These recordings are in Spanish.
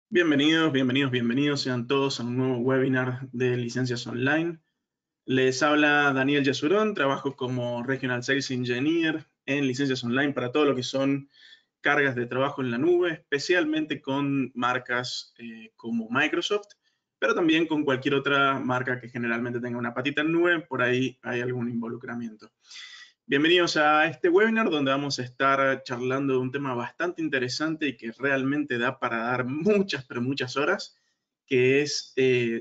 Bienvenidos sean todos a un nuevo webinar de licencias online. Les habla Daniel Yesurón, trabajo como Regional Sales Engineer en licencias online para todo lo que son cargas de trabajo en la nube, especialmente con marcas como Microsoft, pero también con cualquier otra marca que generalmente tenga una patita en nube, por ahí hay algún involucramiento. Bienvenidos a este webinar donde vamos a estar charlando de un tema bastante interesante y que realmente da para dar muchas, pero muchas horas, que es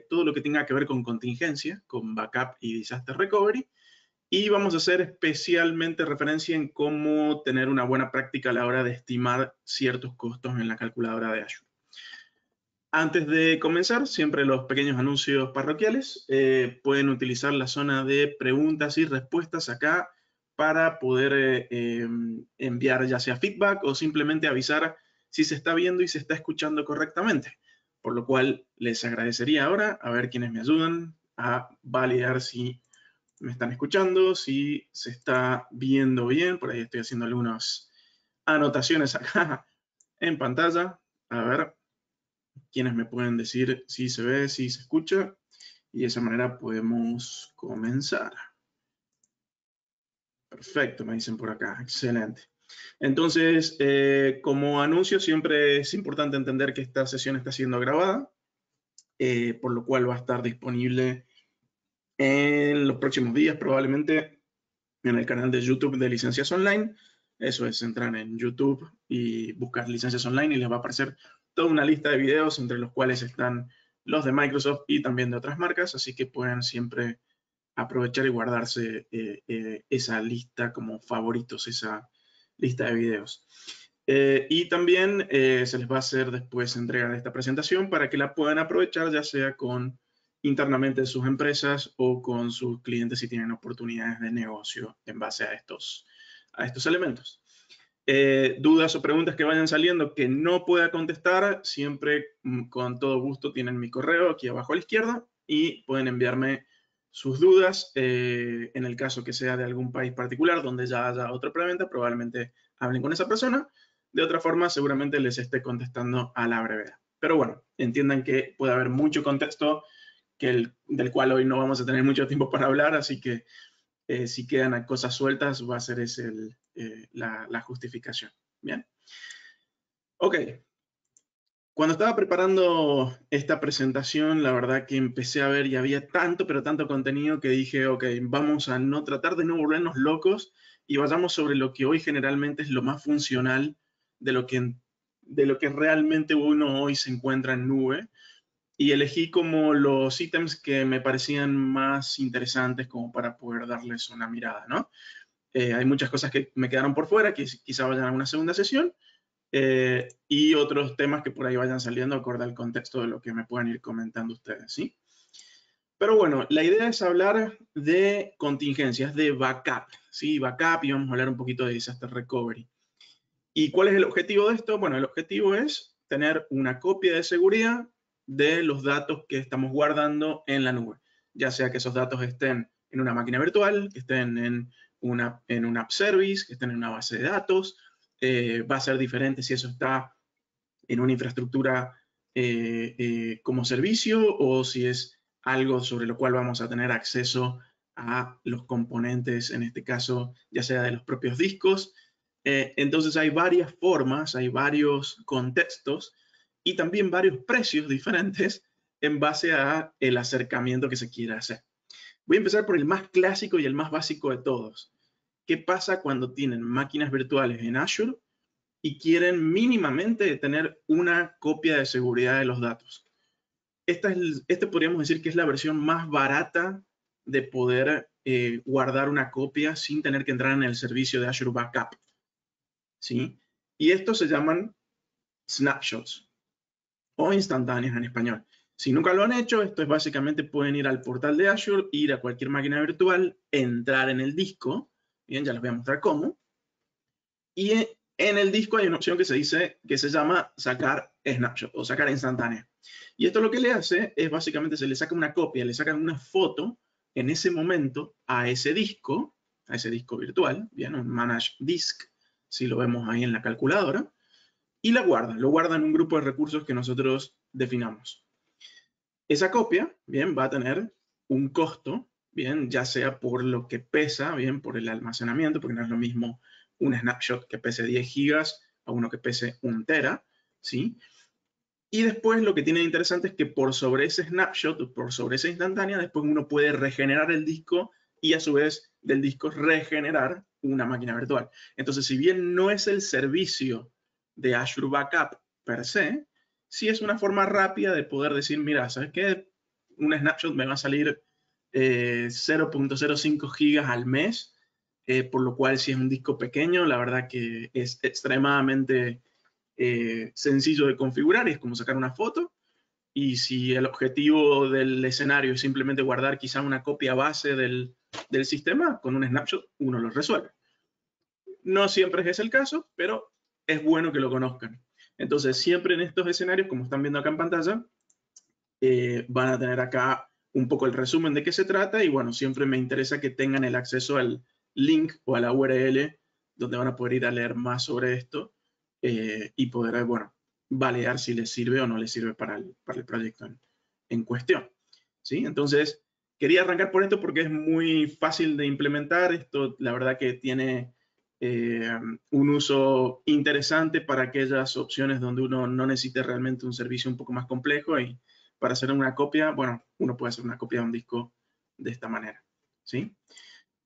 todo lo que tenga que ver con contingencia, con backup y disaster recovery. Y vamos a hacer especialmente referencia en cómo tener una buena práctica a la hora de estimar ciertos costos en la calculadora de Azure. Antes de comenzar, siempre los pequeños anuncios parroquiales. Pueden utilizar la zona de preguntas y respuestas acá para poder enviar ya sea feedback o simplemente avisar si se está viendo y se está escuchando correctamente. Por lo cual les agradecería ahora a ver quiénes me ayudan a validar si me están escuchando, si se está viendo bien. Por ahí estoy haciendo algunas anotaciones acá en pantalla. A ver quiénes me pueden decir si se ve, si se escucha. Y de esa manera podemos comenzar. Perfecto, me dicen por acá. Excelente. Entonces, como anuncio, siempre es importante entender que esta sesión está siendo grabada, por lo cual va a estar disponible en los próximos días, probablemente en el canal de YouTube de Licencias Online. Eso es, entrar en YouTube y buscar Licencias Online y les va a aparecer toda una lista de videos entre los cuales están los de Microsoft y también de otras marcas, así que pueden siempre aprovechar y guardarse esa lista como favoritos, esa lista de videos. Y también se les va a hacer después entrega de esta presentación para que la puedan aprovechar ya sea con internamente en sus empresas o con sus clientes si tienen oportunidades de negocio en base a estos elementos. Dudas o preguntas que vayan saliendo que no pueda contestar, siempre con todo gusto tienen mi correo aquí abajo a la izquierda y pueden enviarme sus dudas. En el caso que sea de algún país particular donde ya haya otra preventa, probablemente hablen con esa persona. De otra forma, seguramente les esté contestando a la brevedad. Pero bueno, entiendan que puede haber mucho contexto del cual hoy no vamos a tener mucho tiempo para hablar, así que si quedan cosas sueltas, va a ser esa la justificación. Bien. Ok. Cuando estaba preparando esta presentación, la verdad que empecé a ver y había tanto, pero tanto contenido que dije, ok, vamos a no tratar de no volvernos locos y vayamos sobre lo que hoy generalmente es lo más funcional de lo que realmente uno hoy se encuentra en nube. Y elegí como los ítems que me parecían más interesantes como para poder darles una mirada, ¿no? Hay muchas cosas que me quedaron por fuera, que quizá vayan a una segunda sesión, y otros temas que por ahí vayan saliendo acorde al contexto de lo que me pueden ir comentando ustedes, ¿sí? Pero bueno, la idea es hablar de contingencias, de backup, ¿sí? Backup, y vamos a hablar un poquito de disaster recovery. ¿Y cuál es el objetivo de esto? Bueno, el objetivo es tener una copia de seguridad de los datos que estamos guardando en la nube, ya sea que esos datos estén en una máquina virtual, que estén en un app service, que estén en una base de datos. Va a ser diferente si eso está en una infraestructura como servicio o si es algo sobre lo cual vamos a tener acceso a los componentes, en este caso, ya sea de los propios discos. Entonces hay varias formas, hay varios contextos y también varios precios diferentes en base a el acercamiento que se quiera hacer. Voy a empezar por el más clásico y el más básico de todos. ¿Qué pasa cuando tienen máquinas virtuales en Azure y quieren mínimamente tener una copia de seguridad de los datos? Esta podríamos decir que es la versión más barata de poder guardar una copia sin tener que entrar en el servicio de Azure Backup, ¿sí? Y estos se llaman snapshots o instantáneas en español. Si nunca lo han hecho, esto es básicamente pueden ir al portal de Azure, ir a cualquier máquina virtual, entrar en el disco, bien, ya les voy a mostrar cómo, y en el disco hay una opción que se llama sacar snapshot o sacar instantánea. Y esto lo que le hace es básicamente se le saca una copia, le sacan una foto en ese momento a ese disco virtual, bien, un manage disk, si lo vemos ahí en la calculadora, y lo guarda en un grupo de recursos que nosotros definamos. Esa copia, bien, va a tener un costo, bien, ya sea por lo que pesa, bien, por el almacenamiento, porque no es lo mismo un snapshot que pese 10 gigas a uno que pese 1 tera, ¿sí? Y después lo que tiene de interesante es que por sobre ese snapshot, por sobre esa instantánea, después uno puede regenerar el disco y a su vez del disco regenerar una máquina virtual. Entonces, si bien no es el servicio de Azure Backup per se, sí es una forma rápida de poder decir, mira, ¿sabes qué? Un snapshot me va a salir 0.05 gigas al mes, por lo cual si es un disco pequeño, la verdad que es extremadamente sencillo de configurar, y es como sacar una foto. Y si el objetivo del escenario es simplemente guardar quizá una copia base del sistema, con un snapshot uno lo resuelve. No siempre es ese el caso, pero es bueno que lo conozcan. Entonces, siempre en estos escenarios, como están viendo acá en pantalla, van a tener acá un poco el resumen de qué se trata, y bueno, siempre me interesa que tengan el acceso al link o a la URL donde van a poder ir a leer más sobre esto y poder, bueno, validar si les sirve o no les sirve para el proyecto en cuestión. ¿Sí? Entonces, quería arrancar por esto porque es muy fácil de implementar. Esto, la verdad que tiene un uso interesante para aquellas opciones donde uno no necesite realmente un servicio un poco más complejo, y para hacer una copia, bueno, uno puede hacer una copia de un disco de esta manera, ¿sí?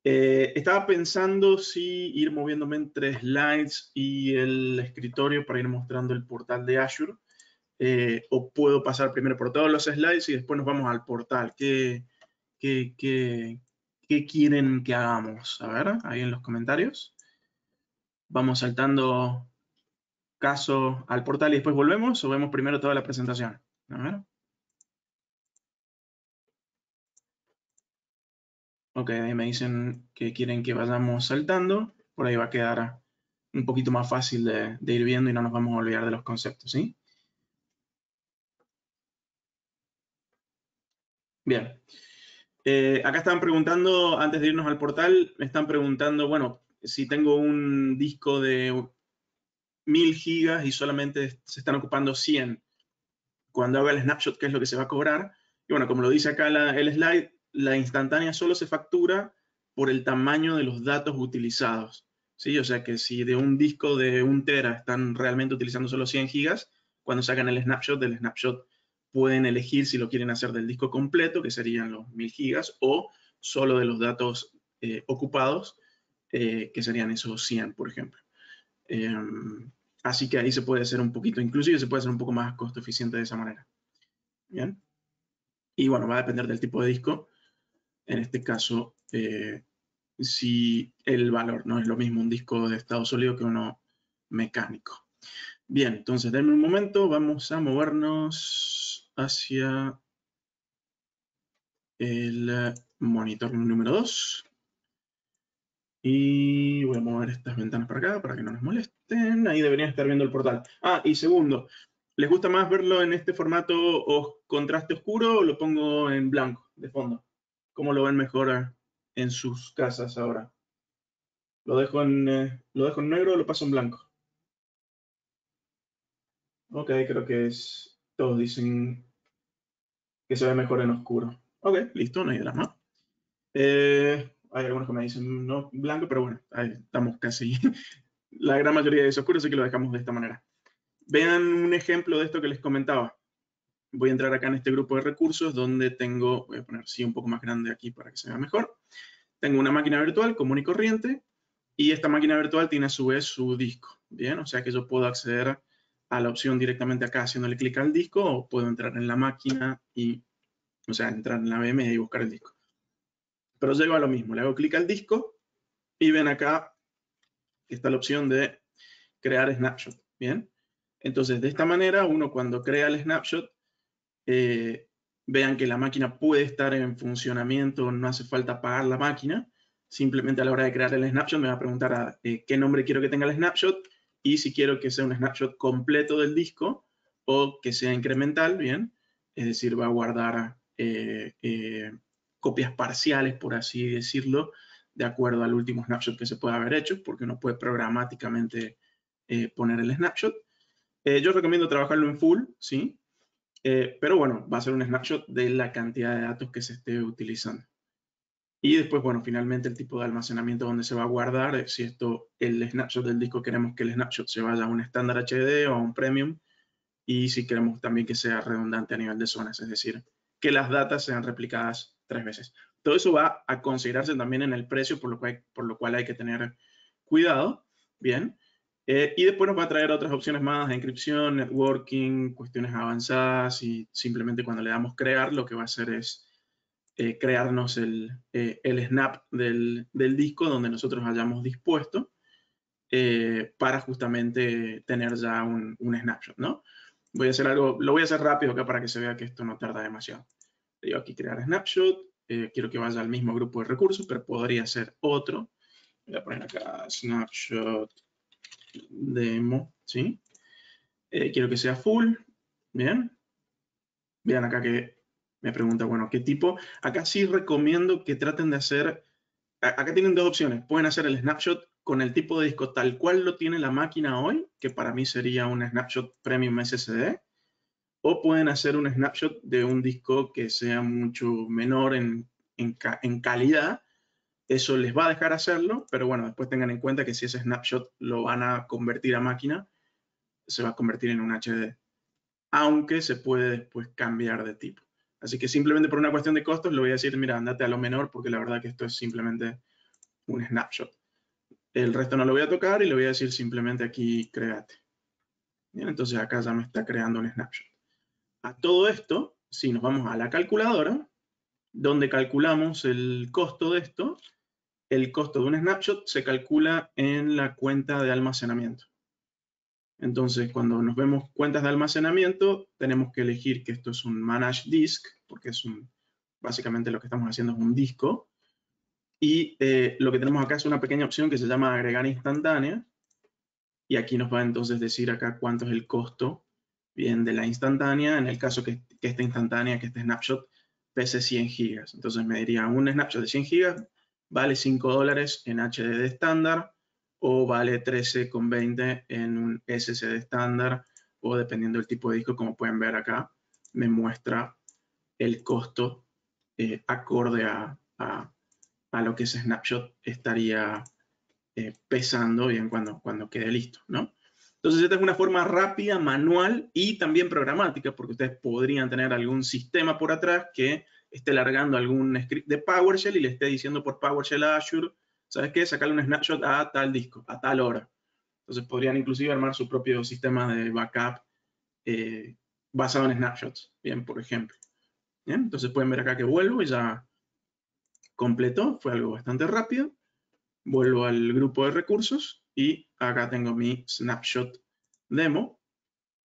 Estaba pensando si ir moviéndome entre slides y el escritorio para ir mostrando el portal de Azure, o puedo pasar primero por todos los slides y después nos vamos al portal. ¿Qué quieren que hagamos? A ver, ahí en los comentarios. Vamos saltando caso al portal y después volvemos, o vemos primero toda la presentación. A ver. Ok, ahí me dicen que quieren que vayamos saltando. Por ahí va a quedar un poquito más fácil de ir viendo y no nos vamos a olvidar de los conceptos, ¿sí? Bien. Acá estaban preguntando, antes de irnos al portal, me están preguntando, bueno, si tengo un disco de 1000 gigas y solamente se están ocupando 100, cuando haga el snapshot, ¿qué es lo que se va a cobrar? Y bueno, como lo dice acá el slide, la instantánea solo se factura por el tamaño de los datos utilizados, ¿sí? O sea que si de un disco de 1 tera están realmente utilizando solo 100 gigas, cuando sacan el snapshot, del snapshot pueden elegir si lo quieren hacer del disco completo, que serían los 1000 gigas, o solo de los datos ocupados, que serían esos 100, por ejemplo. Así que ahí se puede hacer un poquito, inclusive se puede hacer un poco más costo eficiente de esa manera. Bien. Y bueno, va a depender del tipo de disco. En este caso, si el valor no es lo mismo un disco de estado sólido que uno mecánico. Bien, entonces denme un momento, vamos a movernos hacia el monitor número 2. Y voy a mover estas ventanas para acá para que no nos molesten. Ahí deberían estar viendo el portal. Ah, y segundo, ¿les gusta más verlo en este formato o contraste oscuro, o lo pongo en blanco de fondo? ¿Cómo lo ven mejor en sus casas ahora? ¿Lo dejo en negro o lo paso en blanco? Ok, creo que todos dicen que se ve mejor en oscuro. Ok, listo, no hay drama. Hay algunos que me dicen no blanco, pero bueno, ahí estamos casi. La gran mayoría es oscuro, así que lo dejamos de esta manera. Vean un ejemplo de esto que les comentaba. Voy a entrar acá en este grupo de recursos donde tengo, voy a poner sí un poco más grande aquí para que se vea mejor. Tengo una máquina virtual común y corriente, y esta máquina virtual tiene a su vez su disco. Bien, o sea que yo puedo acceder a la opción directamente acá haciéndole clic al disco, o puedo entrar en la máquina y, o sea, entrar en la VM y buscar el disco. Pero llego a lo mismo, le hago clic al disco y ven acá que está la opción de crear snapshot. Bien, entonces de esta manera uno cuando crea el snapshot, vean que la máquina puede estar en funcionamiento, no hace falta apagar la máquina. Simplemente a la hora de crear el snapshot me va a preguntar qué nombre quiero que tenga el snapshot, y si quiero que sea un snapshot completo del disco o que sea incremental, bien, es decir, va a guardar copias parciales, por así decirlo, de acuerdo al último snapshot que se pueda haber hecho, porque uno puede programáticamente poner el snapshot. Yo recomiendo trabajarlo en full, ¿sí? Pero bueno, va a ser un snapshot de la cantidad de datos que se esté utilizando. Y después, bueno, finalmente el tipo de almacenamiento donde se va a guardar, si el snapshot del disco queremos que el snapshot se vaya a un estándar HD o a un premium, y si queremos también que sea redundante a nivel de zonas, es decir, que las datas sean replicadas 3 veces. Todo eso va a considerarse también en el precio, por lo cual hay que tener cuidado, ¿bien? Y después nos va a traer otras opciones más de encripción, networking, cuestiones avanzadas, y simplemente cuando le damos crear, lo que va a hacer es crearnos el snap del disco donde nosotros hayamos dispuesto para justamente tener ya un snapshot, ¿no? Voy a hacer algo, lo voy a hacer rápido acá para que se vea que esto no tarda demasiado. Le digo aquí crear snapshot, quiero que vaya al mismo grupo de recursos, pero podría ser otro. Voy a poner acá snapshot demo, ¿sí? Quiero que sea full, bien. Vean acá que me pregunta, bueno, ¿qué tipo? Acá sí recomiendo que traten de hacer, acá tienen dos opciones. Pueden hacer el snapshot con el tipo de disco tal cual lo tiene la máquina hoy, que para mí sería un snapshot premium SSD, o pueden hacer un snapshot de un disco que sea mucho menor en calidad. Eso les va a dejar hacerlo, pero bueno, después tengan en cuenta que si ese snapshot lo van a convertir a máquina, se va a convertir en un HD, aunque se puede después cambiar de tipo. Así que simplemente por una cuestión de costos le voy a decir, mira, andate a lo menor, porque la verdad que esto es simplemente un snapshot. El resto no lo voy a tocar y le voy a decir simplemente aquí, créate. Bien, entonces acá ya me está creando un snapshot. A todo esto, si nos vamos a la calculadora, donde calculamos el costo de esto, el costo de un snapshot se calcula en la cuenta de almacenamiento. Entonces, cuando nos vemos cuentas de almacenamiento, tenemos que elegir que esto es un Manage Disk, porque básicamente lo que estamos haciendo es un disco. Y lo que tenemos acá es una pequeña opción que se llama agregar instantánea. Y aquí nos va entonces decir acá cuánto es el costo, bien, de la instantánea, en el caso que esta instantánea, que este snapshot, pese 100 gigas. Entonces me diría, un snapshot de 100 gigas vale $5 en HDD estándar, o vale 13,20 en un SSD estándar, o dependiendo del tipo de disco, como pueden ver acá, me muestra el costo acorde a lo que ese snapshot estaría pesando bien cuando quede listo, ¿no? Entonces esta es una forma rápida, manual y también programática, porque ustedes podrían tener algún sistema por atrás que esté largando algún script de PowerShell y le esté diciendo por PowerShell a Azure, ¿sabes qué? Sacarle un snapshot a tal disco, a tal hora. Entonces podrían inclusive armar su propio sistema de backup basado en snapshots, bien, por ejemplo. ¿Bien? Entonces pueden ver acá que vuelvo y ya completó, fue algo bastante rápido. Vuelvo al grupo de recursos y acá tengo mi snapshot demo,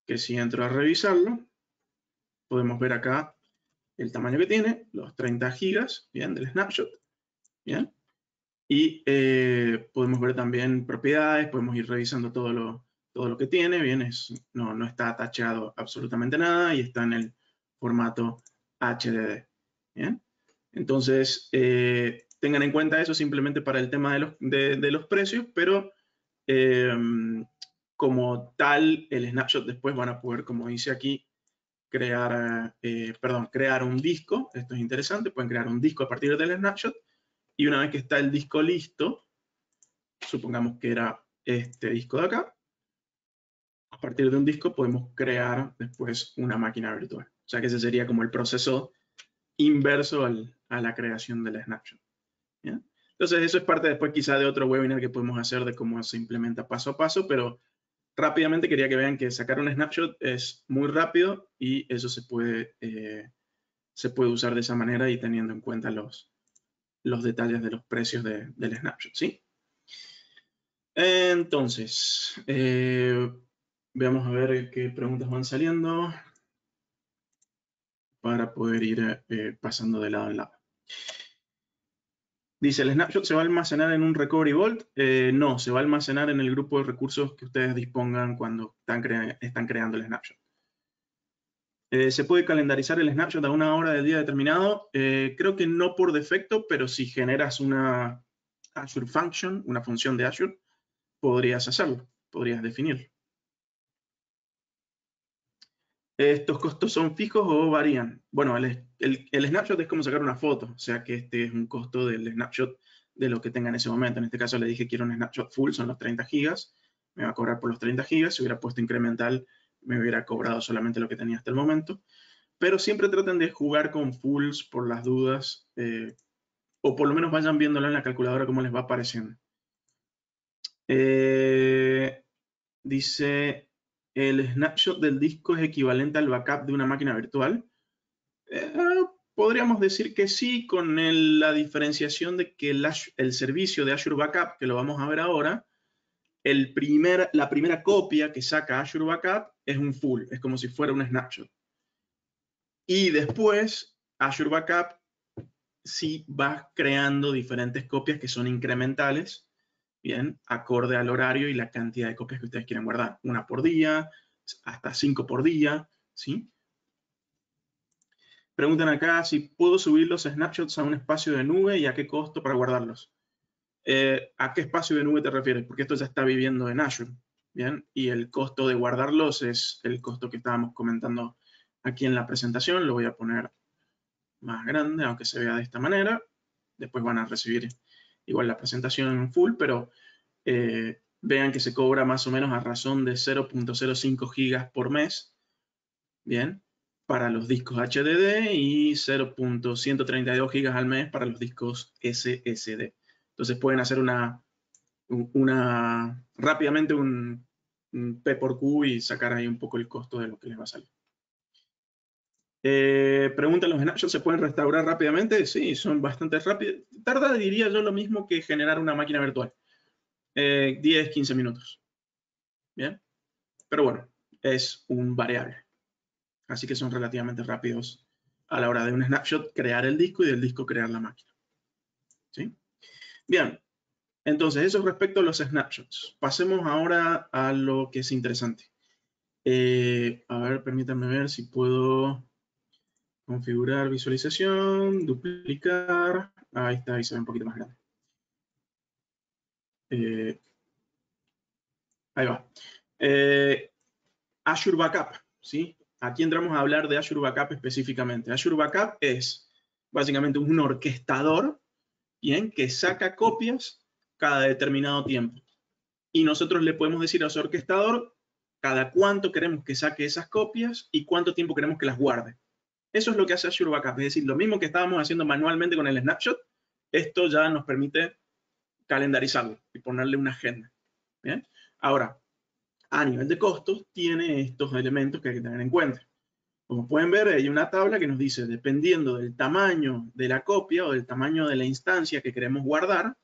que si entro a revisarlo, podemos ver acá el tamaño que tiene, los 30 gigas, bien, del snapshot, bien. Y podemos ver también propiedades, podemos ir revisando todo lo que tiene, bien, no está tachado absolutamente nada y está en el formato HDD, bien. Entonces, tengan en cuenta eso simplemente para el tema de los precios, pero como tal, el snapshot después van a poder, como dice aquí, crear un disco. Esto es interesante, pueden crear un disco a partir del snapshot, y una vez que está el disco listo, supongamos que era este disco de acá, a partir de un disco podemos crear después una máquina virtual. O sea que ese sería como el proceso inverso a la creación del snapshot. ¿Bien? Entonces eso es parte después quizá de otro webinar que podemos hacer de cómo se implementa paso a paso, pero rápidamente quería que vean que sacar un snapshot es muy rápido y eso se puede usar de esa manera y teniendo en cuenta los detalles de los precios del snapshot, ¿sí? Entonces, veamos a ver qué preguntas van saliendo para poder ir pasando de lado en lado. Dice, ¿el snapshot se va a almacenar en un Recovery Vault? No, se va a almacenar en el grupo de recursos que ustedes dispongan cuando están creando el snapshot. ¿Se puede calendarizar el snapshot a una hora del día determinado? Creo que no por defecto, pero si generas una Azure Function, una función de Azure, podrías hacerlo, podrías definirlo. ¿Estos costos son fijos o varían? Bueno, el snapshot es como sacar una foto, o sea que este es un costo del snapshot de lo que tenga en ese momento. En este caso le dije quiero un snapshot full, son los 30 gigas, me va a cobrar por los 30 gigas. Si hubiera puesto incremental, me hubiera cobrado solamente lo que tenía hasta el momento. Pero siempre traten de jugar con fulls por las dudas, o por lo menos vayan viéndolo en la calculadora cómo les va apareciendo. Dice, ¿el snapshot del disco es equivalente al backup de una máquina virtual? Podríamos decir que sí, con la diferenciación de que el servicio de Azure Backup, que lo vamos a ver ahora, la primera copia que saca Azure Backup es un full, es como si fuera un snapshot. Y después, Azure Backup sí va creando diferentes copias que son incrementales, bien, acorde al horario y la cantidad de copias que ustedes quieren guardar. Una por día, hasta 5 por día, ¿sí? Preguntan acá si puedo subir los snapshots a un espacio de nube y a qué costo para guardarlos. ¿A qué espacio de nube te refieres? Porque esto ya está viviendo en Azure, ¿bien? Y el costo de guardarlos es el costo que estábamos comentando aquí en la presentación. Lo voy a poner más grande, aunque se vea de esta manera. Después van a recibir igual la presentación en full, pero vean que se cobra más o menos a razón de 0.05 gigas por mes, ¿bien? Para los discos HDD y 0.132 gigas al mes para los discos SSD. Entonces pueden hacer rápidamente un P por Q y sacar ahí un poco el costo de lo que les va a salir. Preguntan, ¿los snapshots se pueden restaurar rápidamente? Sí, son bastante rápidos. Tarda, diría yo, lo mismo que generar una máquina virtual. 10, 15 minutos. Bien. Pero bueno, es un variable. Así que son relativamente rápidos a la hora de un snapshot crear el disco y del disco crear la máquina. ¿Sí? Bien. Entonces, eso respecto a los snapshots. Pasemos ahora a lo que es interesante. A ver, permítanme ver si puedo configurar visualización, duplicar. Ahí está, ahí se ve un poquito más grande. Ahí va. Azure Backup, ¿sí? Aquí entramos a hablar de Azure Backup específicamente. Azure Backup es básicamente un orquestador, ¿bien? Que saca copias cada determinado tiempo. Y nosotros le podemos decir a ese orquestador cada cuánto queremos que saque esas copias y cuánto tiempo queremos que las guarde. Eso es lo que hace Azure Backup. Es decir, lo mismo que estábamos haciendo manualmente con el snapshot, esto ya nos permite calendarizarlo y ponerle una agenda. ¿Bien? Ahora, a nivel de costos, tiene estos elementos que hay que tener en cuenta. Como pueden ver, hay una tabla que nos dice, dependiendo del tamaño de la copia o del tamaño de la instancia que queremos guardar,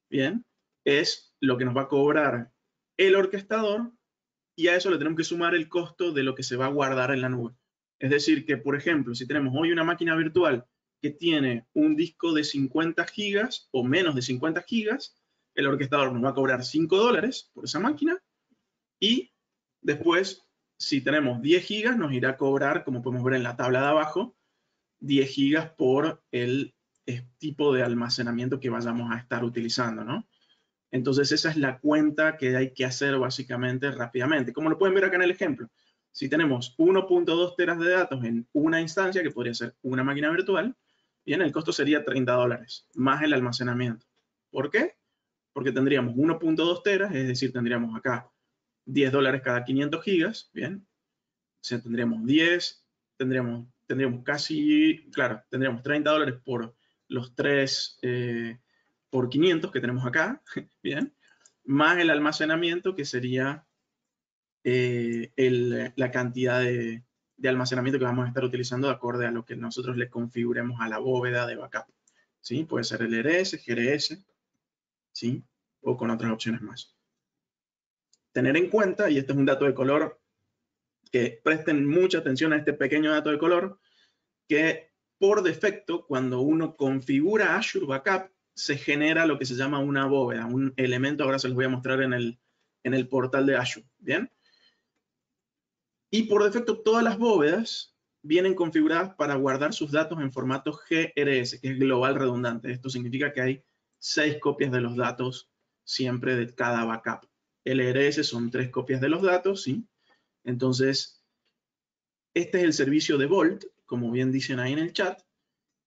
bien, es lo que nos va a cobrar el orquestador y a eso le tenemos que sumar el costo de lo que se va a guardar en la nube. Es decir, que por ejemplo, si tenemos hoy una máquina virtual que tiene un disco de 50 gigas o menos de 50 gigas, el orquestador nos va a cobrar $5 por esa máquina y después, si tenemos 10 gigas, nos irá a cobrar, como podemos ver en la tabla de abajo, 10 gigas por el tipo de almacenamiento que vayamos a estar utilizando, ¿no? Entonces esa es la cuenta que hay que hacer básicamente rápidamente. Como lo pueden ver acá en el ejemplo, si tenemos 1.2 teras de datos en una instancia, que podría ser una máquina virtual, bien, el costo sería $30, más el almacenamiento. ¿Por qué? Porque tendríamos 1.2 teras, es decir, tendríamos acá $10 cada 500 gigas, bien. O sea, tendríamos 10, tendríamos casi, claro, tendríamos $30 por los 3 por 500 que tenemos acá, bien, más el almacenamiento que sería la cantidad de almacenamiento que vamos a estar utilizando de acorde a lo que nosotros le configuremos a la bóveda de backup. ¿Sí? Puede ser LRS, GRS, ¿sí? O con otras opciones más. Tener en cuenta, y este es un dato de color, que presten mucha atención a este pequeño dato de color, que por defecto, cuando uno configura Azure Backup, se genera lo que se llama una bóveda, un elemento, ahora se los voy a mostrar en el portal de Azure, ¿bien? Y por defecto, todas las bóvedas vienen configuradas para guardar sus datos en formato GRS, que es global redundante. Esto significa que hay 6 copias de los datos siempre de cada backup. LRS son 3 copias de los datos, ¿sí? Entonces, Este es el servicio de Vault, como bien dicen ahí en el chat,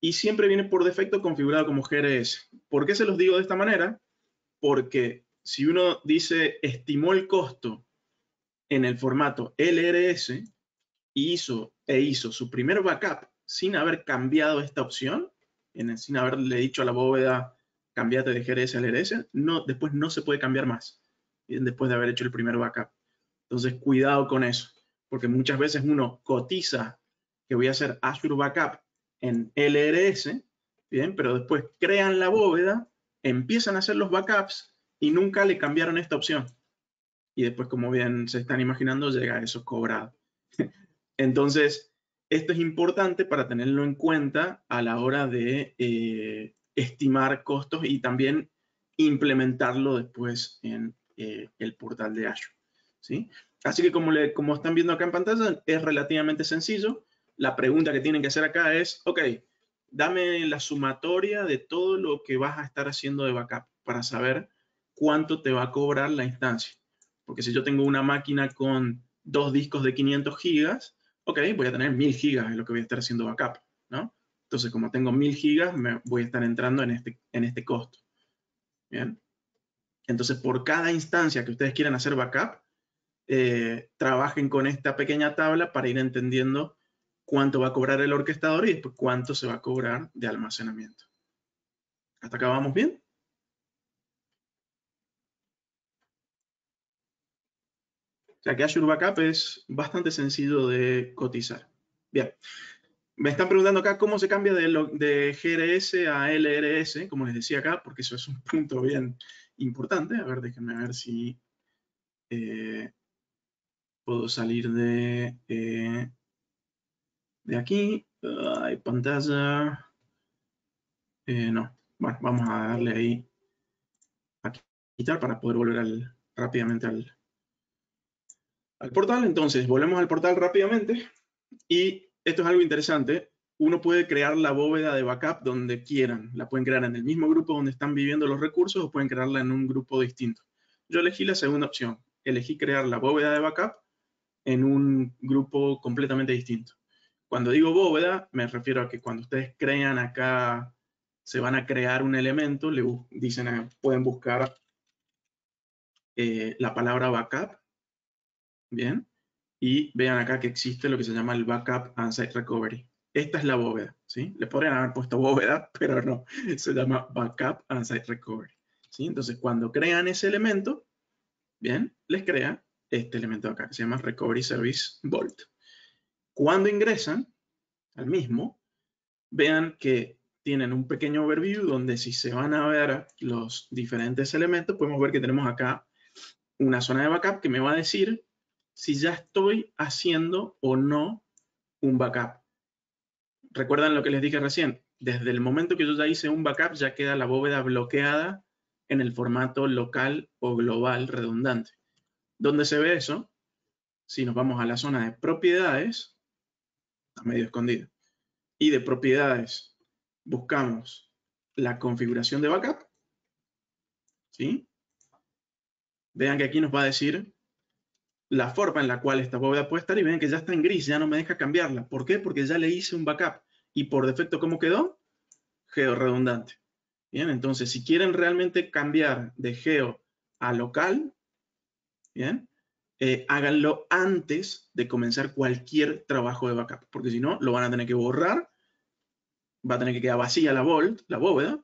y siempre viene por defecto configurado como GRS. ¿Por qué se los digo de esta manera? Porque si uno dice estimó el costo en el formato LRS y hizo su primer backup sin haber cambiado esta opción, sin haberle dicho a la bóveda cambiate de GRS a LRS, después no se puede cambiar más, bien, después de haber hecho el primer backup. Entonces, cuidado con eso, porque muchas veces uno cotiza que voy a hacer Azure Backup en LRS, bien, pero después crean la bóveda, empiezan a hacer los backups y nunca le cambiaron esta opción. Y después, como bien se están imaginando, llega eso cobrado. Entonces, esto es importante para tenerlo en cuenta a la hora de estimar costos y también implementarlo después en el portal de Azure, ¿sí? Así que como están viendo acá en pantalla, es relativamente sencillo. La pregunta que tienen que hacer acá es, ok, dame la sumatoria de todo lo que vas a estar haciendo de backup para saber cuánto te va a cobrar la instancia. Porque si yo tengo una máquina con 2 discos de 500 gigas, ok, voy a tener 1000 gigas en lo que voy a estar haciendo backup, ¿no? Entonces, como tengo 1000 gigas, me voy a estar entrando en este costo. Bien. Entonces, por cada instancia que ustedes quieran hacer backup, trabajen con esta pequeña tabla para ir entendiendo cuánto va a cobrar el orquestador y después cuánto se va a cobrar de almacenamiento. ¿Hasta acá vamos bien? O sea que Azure Backup es bastante sencillo de cotizar. Bien. Me están preguntando acá cómo se cambia de GRS a LRS, como les decía acá, porque eso es un punto bien importante. A ver, déjenme ver si puedo salir de aquí. Hay pantalla. No. Bueno, vamos a darle ahí a quitar para poder volver rápidamente al portal. Entonces, volvemos al portal rápidamente. Y esto es algo interesante. Uno puede crear la bóveda de backup donde quieran. La pueden crear en el mismo grupo donde están viviendo los recursos o pueden crearla en un grupo distinto. Yo elegí la segunda opción. Elegí crear la bóveda de backup en un grupo completamente distinto. Cuando digo bóveda, me refiero a que cuando ustedes crean acá, se van a crear un elemento, pueden buscar la palabra backup, ¿bien? Y vean acá que existe lo que se llama el Backup and Site Recovery. Esta es la bóveda, ¿sí? Le podrían haber puesto bóveda, pero no, se llama Backup and Site Recovery, ¿sí? Entonces, cuando crean ese elemento, ¿bien? Les crea este elemento acá, que se llama Recovery Service Vault. Cuando ingresan al mismo, vean que tienen un pequeño overview donde si se van a ver los diferentes elementos, podemos ver que tenemos acá una zona de backup que me va a decir si ya estoy haciendo o no un backup. ¿Recuerdan lo que les dije recién? Desde el momento que yo ya hice un backup, ya queda la bóveda bloqueada en el formato local o global redundante. ¿Dónde se ve eso? Si nos vamos a la zona de propiedades, está medio escondido, y de propiedades buscamos la configuración de backup, ¿sí? Vean que aquí nos va a decir la forma en la cual esta bóveda puede estar y ven que ya está en gris, ya no me deja cambiarla. ¿Por qué? Porque ya le hice un backup. Y por defecto, ¿cómo quedó? Geo redundante. Bien, entonces si quieren realmente cambiar de geo a local, bien, háganlo antes de comenzar cualquier trabajo de backup, porque si no, lo van a tener que borrar, va a tener que quedar vacía la bóveda,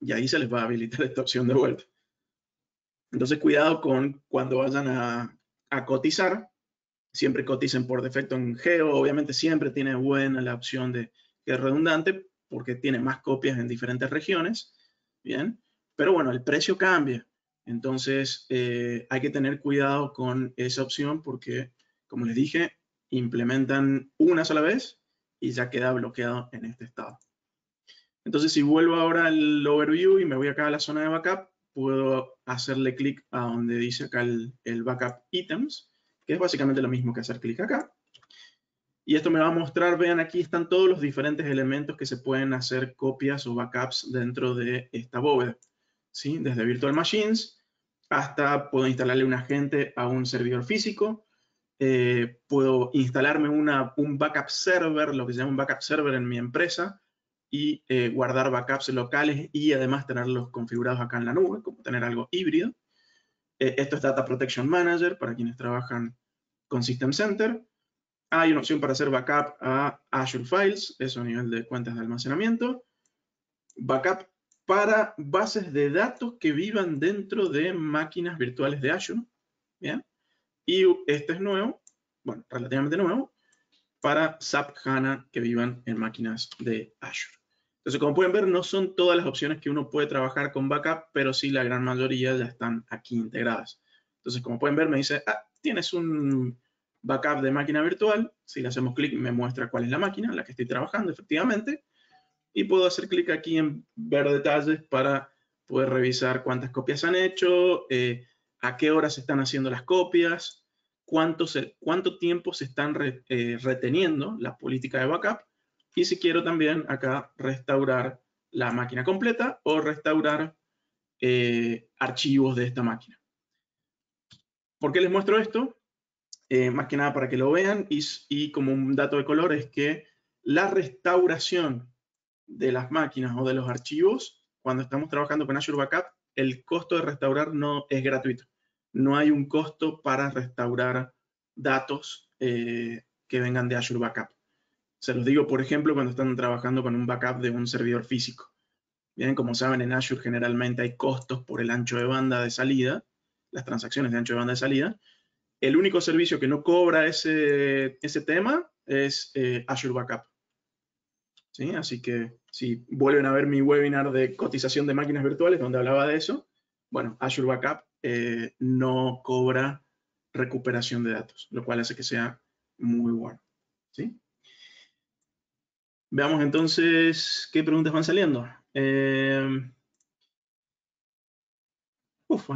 y ahí se les va a habilitar esta opción de vuelta. Entonces, cuidado con cuando vayan a cotizar, siempre coticen por defecto en geo, obviamente siempre tiene buena la opción de que es redundante, porque tiene más copias en diferentes regiones, bien, pero bueno, el precio cambia, entonces hay que tener cuidado con esa opción porque, como les dije, implementan una sola vez y ya queda bloqueado en este estado. Entonces, si vuelvo ahora al overview y me voy acá a la zona de backup, puedo hacerle clic a donde dice acá el backup items, que es básicamente lo mismo que hacer clic acá. Y esto me va a mostrar, vean, aquí están todos los diferentes elementos que se pueden hacer copias o backups dentro de esta bóveda, ¿sí? Desde Virtual Machines hasta puedo instalarle un agente a un servidor físico, puedo instalarme un backup server, lo que se llama un backup server en mi empresa, y guardar backups locales y además tenerlos configurados acá en la nube, como tener algo híbrido. Esto es Data Protection Manager para quienes trabajan con System Center. Hay una opción para hacer backup a Azure Files, eso a nivel de cuentas de almacenamiento. Backup para bases de datos que vivan dentro de máquinas virtuales de Azure. ¿Bien? Y este es nuevo, bueno, relativamente nuevo, para SAP HANA que vivan en máquinas de Azure. Entonces, como pueden ver, no son todas las opciones que uno puede trabajar con backup, pero sí la gran mayoría ya están aquí integradas. Entonces, como pueden ver, me dice, tienes un backup de máquina virtual. Si le hacemos clic, me muestra cuál es la máquina en la que estoy trabajando, efectivamente. Y puedo hacer clic aquí en ver detalles para poder revisar cuántas copias han hecho, a qué horas se están haciendo las copias, cuánto tiempo se están reteniendo la política de backup, y si quiero también acá restaurar la máquina completa o restaurar archivos de esta máquina. ¿Por qué les muestro esto? Más que nada para que lo vean, y como un dato de color es que la restauración de las máquinas o de los archivos, cuando estamos trabajando con Azure Backup, el costo de restaurar no es gratuito. No hay un costo para restaurar datos que vengan de Azure Backup. Se los digo, por ejemplo, cuando están trabajando con un backup de un servidor físico. Bien, como saben, en Azure generalmente hay costos por el ancho de banda de salida, las transacciones de ancho de banda de salida. El único servicio que no cobra ese tema es Azure Backup. ¿Sí? Así que si vuelven a ver mi webinar de cotización de máquinas virtuales, donde hablaba de eso, bueno, Azure Backup no cobra recuperación de datos, lo cual hace que sea muy bueno. ¿Sí? Veamos entonces qué preguntas van saliendo. Hay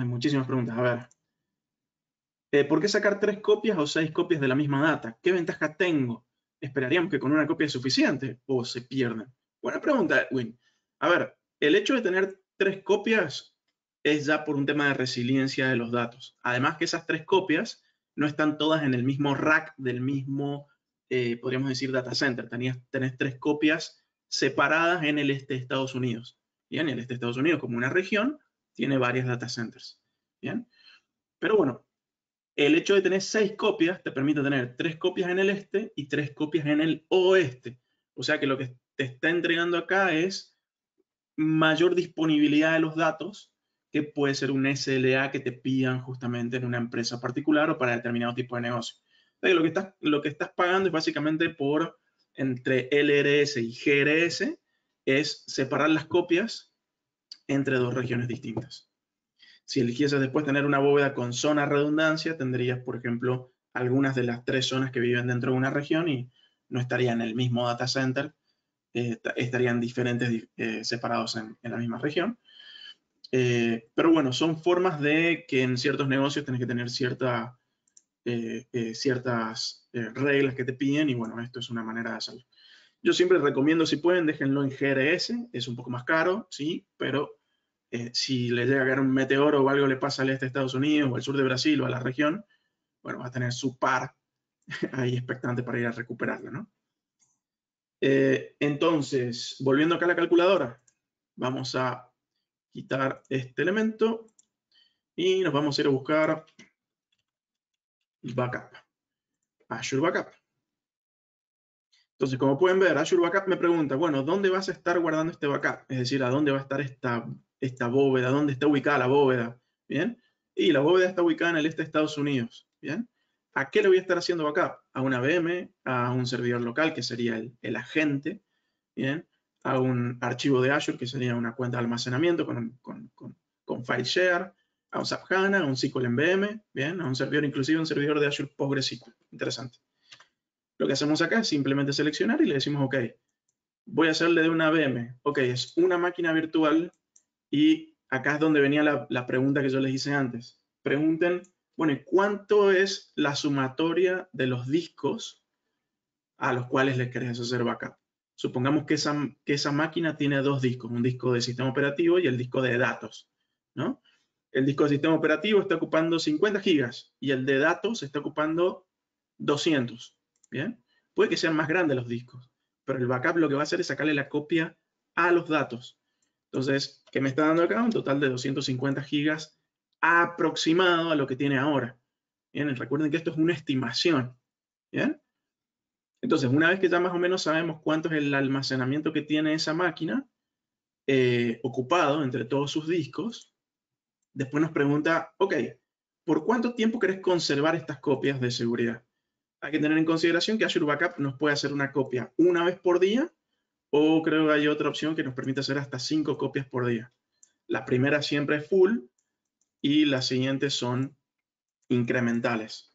muchísimas preguntas. A ver. ¿Por qué sacar 3 copias o 6 copias de la misma data? ¿Qué ventaja tengo? ¿Esperaríamos que con una copia es suficiente o se pierden? Buena pregunta, Edwin. A ver, el hecho de tener 3 copias es ya por un tema de resiliencia de los datos. Además que esas 3 copias no están todas en el mismo rack del mismo, podríamos decir, data center. Tenés 3 copias separadas en el este de Estados Unidos. Bien, el este de Estados Unidos, como una región, tiene varios data centers. Bien, pero bueno, el hecho de tener 6 copias te permite tener 3 copias en el este y 3 copias en el oeste. O sea que lo que te está entregando acá es mayor disponibilidad de los datos, que puede ser un SLA que te pidan justamente en una empresa particular o para determinado tipo de negocio. Entonces, lo que estás pagando es básicamente por, entre LRS y GRS, es separar las copias entre 2 regiones distintas. Si eligieses después tener una bóveda con zona redundancia, tendrías, por ejemplo, algunas de las 3 zonas que viven dentro de una región y no estarían en el mismo data center, estarían diferentes, separados en la misma región. Pero bueno, son formas de que en ciertos negocios tenés que tener ciertas reglas que te piden, y bueno, esto es una manera de hacerlo. Yo siempre recomiendo, si pueden, déjenlo en GRS, es un poco más caro, sí, pero si le llega a caer un meteoro o algo le pasa al este de Estados Unidos o al sur de Brasil o a la región, bueno, va a tener su par ahí expectante para ir a recuperarla, ¿no? Entonces, volviendo acá a la calculadora, vamos a quitar este elemento y nos vamos a ir a buscar Backup, Azure Backup. Entonces, como pueden ver, Azure Backup me pregunta, bueno, ¿dónde vas a estar guardando este backup? Es decir, ¿a dónde va a estar esta bóveda? ¿Dónde está ubicada la bóveda? ¿Bien? Y la bóveda está ubicada en el este de Estados Unidos. ¿Bien? ¿A qué le voy a estar haciendo backup? A una VM, a un servidor local, que sería el agente, ¿bien? A un archivo de Azure, que sería una cuenta de almacenamiento con file share, a un SAP HANA, a un SQL en VM, ¿bien? A un servidor, inclusive un servidor de Azure PostgreSQL. Interesante. Lo que hacemos acá es simplemente seleccionar y le decimos, ok, voy a hacerle de una VM. Ok, es una máquina virtual, y acá es donde venía la pregunta que yo les hice antes. Pregunten, bueno, ¿cuánto es la sumatoria de los discos a los cuales le querés hacer backup? Supongamos que esa máquina tiene 2 discos, un disco de sistema operativo y el disco de datos, ¿no? El disco de sistema operativo está ocupando 50 gigas y el de datos está ocupando 200, ¿bien? Puede que sean más grandes los discos, pero el backup lo que va a hacer es sacarle la copia a los datos. Entonces, ¿qué me está dando acá? Un total de 250 gigas aproximado a lo que tiene ahora. Bien, recuerden que esto es una estimación. Bien. Entonces, una vez que ya más o menos sabemos cuánto es el almacenamiento que tiene esa máquina ocupado entre todos sus discos, después nos pregunta, ok, ¿por cuánto tiempo querés conservar estas copias de seguridad? Hay que tener en consideración que Azure Backup nos puede hacer una copia una vez por día, o creo que hay otra opción que nos permite hacer hasta 5 copias por día. La primera siempre es full y las siguientes son incrementales.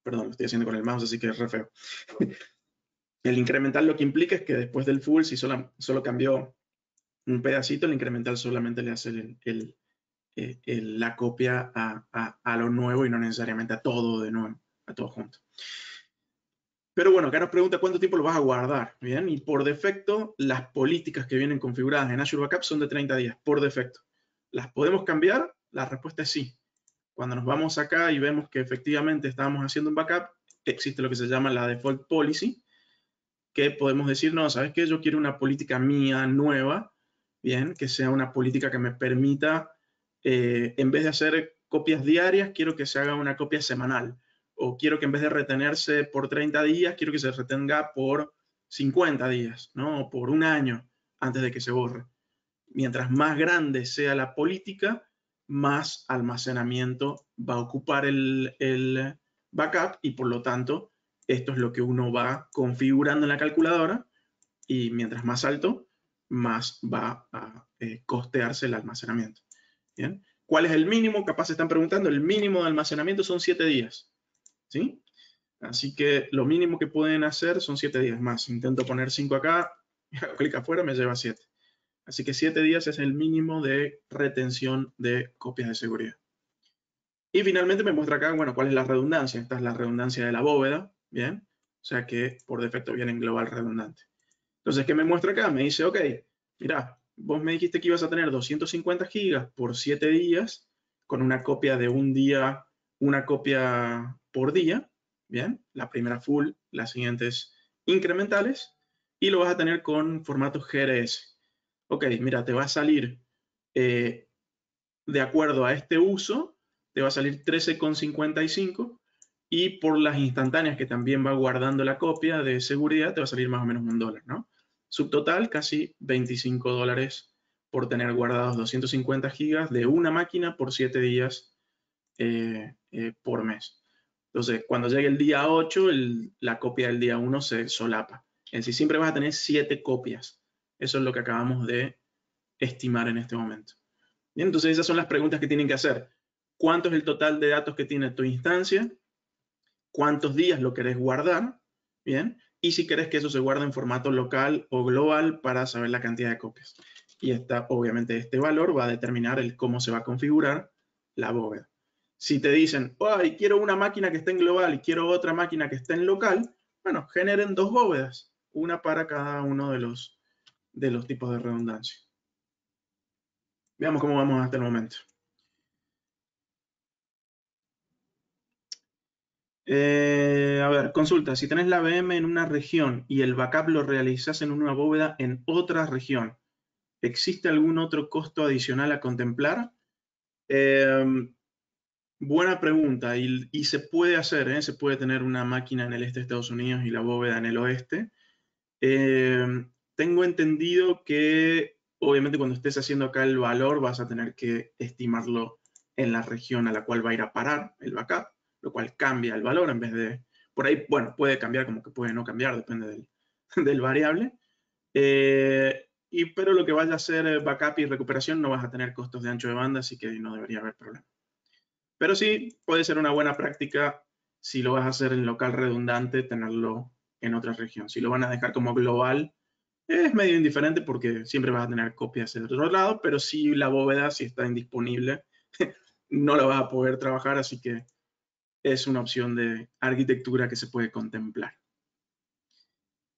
Perdón, lo estoy haciendo con el mouse, así que es re feo. El incremental lo que implica es que después del full, si solo cambió un pedacito, el incremental solamente le hace la copia a lo nuevo y no necesariamente a todo de nuevo, a todo junto. Pero bueno, acá nos pregunta cuánto tiempo lo vas a guardar, ¿bien? Y por defecto, las políticas que vienen configuradas en Azure Backup son de 30 días, por defecto. ¿Las podemos cambiar? La respuesta es sí. Cuando nos vamos acá y vemos que efectivamente estábamos haciendo un backup, existe lo que se llama la default policy, que podemos decir, no, ¿sabes qué? Yo quiero una política mía nueva, ¿bien? Que sea una política que me permita, en vez de hacer copias diarias, quiero que se haga una copia semanal. O quiero que en vez de retenerse por 30 días, quiero que se retenga por 50 días, ¿no? O por un año antes de que se borre. Mientras más grande sea la política, más almacenamiento va a ocupar el backup y por lo tanto, esto es lo que uno va configurando en la calculadora y mientras más alto, más va a costearse el almacenamiento. ¿Bien? ¿Cuál es el mínimo? Capaz se están preguntando. El mínimo de almacenamiento son 7 días. ¿Sí? Así que lo mínimo que pueden hacer son 7 días más. Intento poner 5 acá, hago clic afuera, me lleva 7. Así que 7 días es el mínimo de retención de copias de seguridad. Y finalmente me muestra acá, bueno, cuál es la redundancia. Esta es la redundancia de la bóveda, ¿bien? O sea que por defecto viene en global redundante. Entonces, ¿qué me muestra acá? Me dice, ok, mira, vos me dijiste que ibas a tener 250 gigas por 7 días, con una copia de un día, una copia por día, ¿bien? La primera full, las siguientes incrementales, y lo vas a tener con formato GRS. Ok, mira, te va a salir, de acuerdo a este uso, te va a salir 13,55 y por las instantáneas que también va guardando la copia de seguridad, te va a salir más o menos $1, ¿no? Subtotal, casi $25 por tener guardados 250 gigas de una máquina por 7 días por mes. Entonces, cuando llegue el día 8, la copia del día 1 se solapa. En sí, siempre vas a tener 7 copias. Eso es lo que acabamos de estimar en este momento. Bien, entonces esas son las preguntas que tienen que hacer. ¿Cuánto es el total de datos que tiene tu instancia? ¿Cuántos días lo querés guardar? Bien, y si querés que eso se guarde en formato local o global para saber la cantidad de copias. Y obviamente este valor va a determinar cómo se va a configurar la bóveda. Si te dicen, ay, quiero una máquina que esté en global y quiero otra máquina que esté en local, bueno, generen 2 bóvedas, una para cada uno de los tipos de redundancia. Veamos cómo vamos hasta el momento. A ver, consulta, si tenés la VM en una región y el backup lo realizás en una bóveda en otra región, ¿existe algún otro costo adicional a contemplar? Buena pregunta, y se puede hacer, ¿eh? Se puede tener una máquina en el este de Estados Unidos y la bóveda en el oeste. Tengo entendido que obviamente cuando estés haciendo acá el valor vas a tener que estimarlo en la región a la cual va a ir a parar el backup, lo cual cambia el valor en vez de... Por ahí, bueno, puede cambiar como que puede no cambiar, depende del variable. Pero lo que vaya a ser backup y recuperación no vas a tener costos de ancho de banda, así que no debería haber problema. Pero sí, puede ser una buena práctica si lo vas a hacer en local redundante, tenerlo en otra región. Si lo van a dejar como global, es medio indiferente porque siempre vas a tener copias en otro lado, pero si la bóveda, si está indisponible, no la vas a poder trabajar, así que es una opción de arquitectura que se puede contemplar.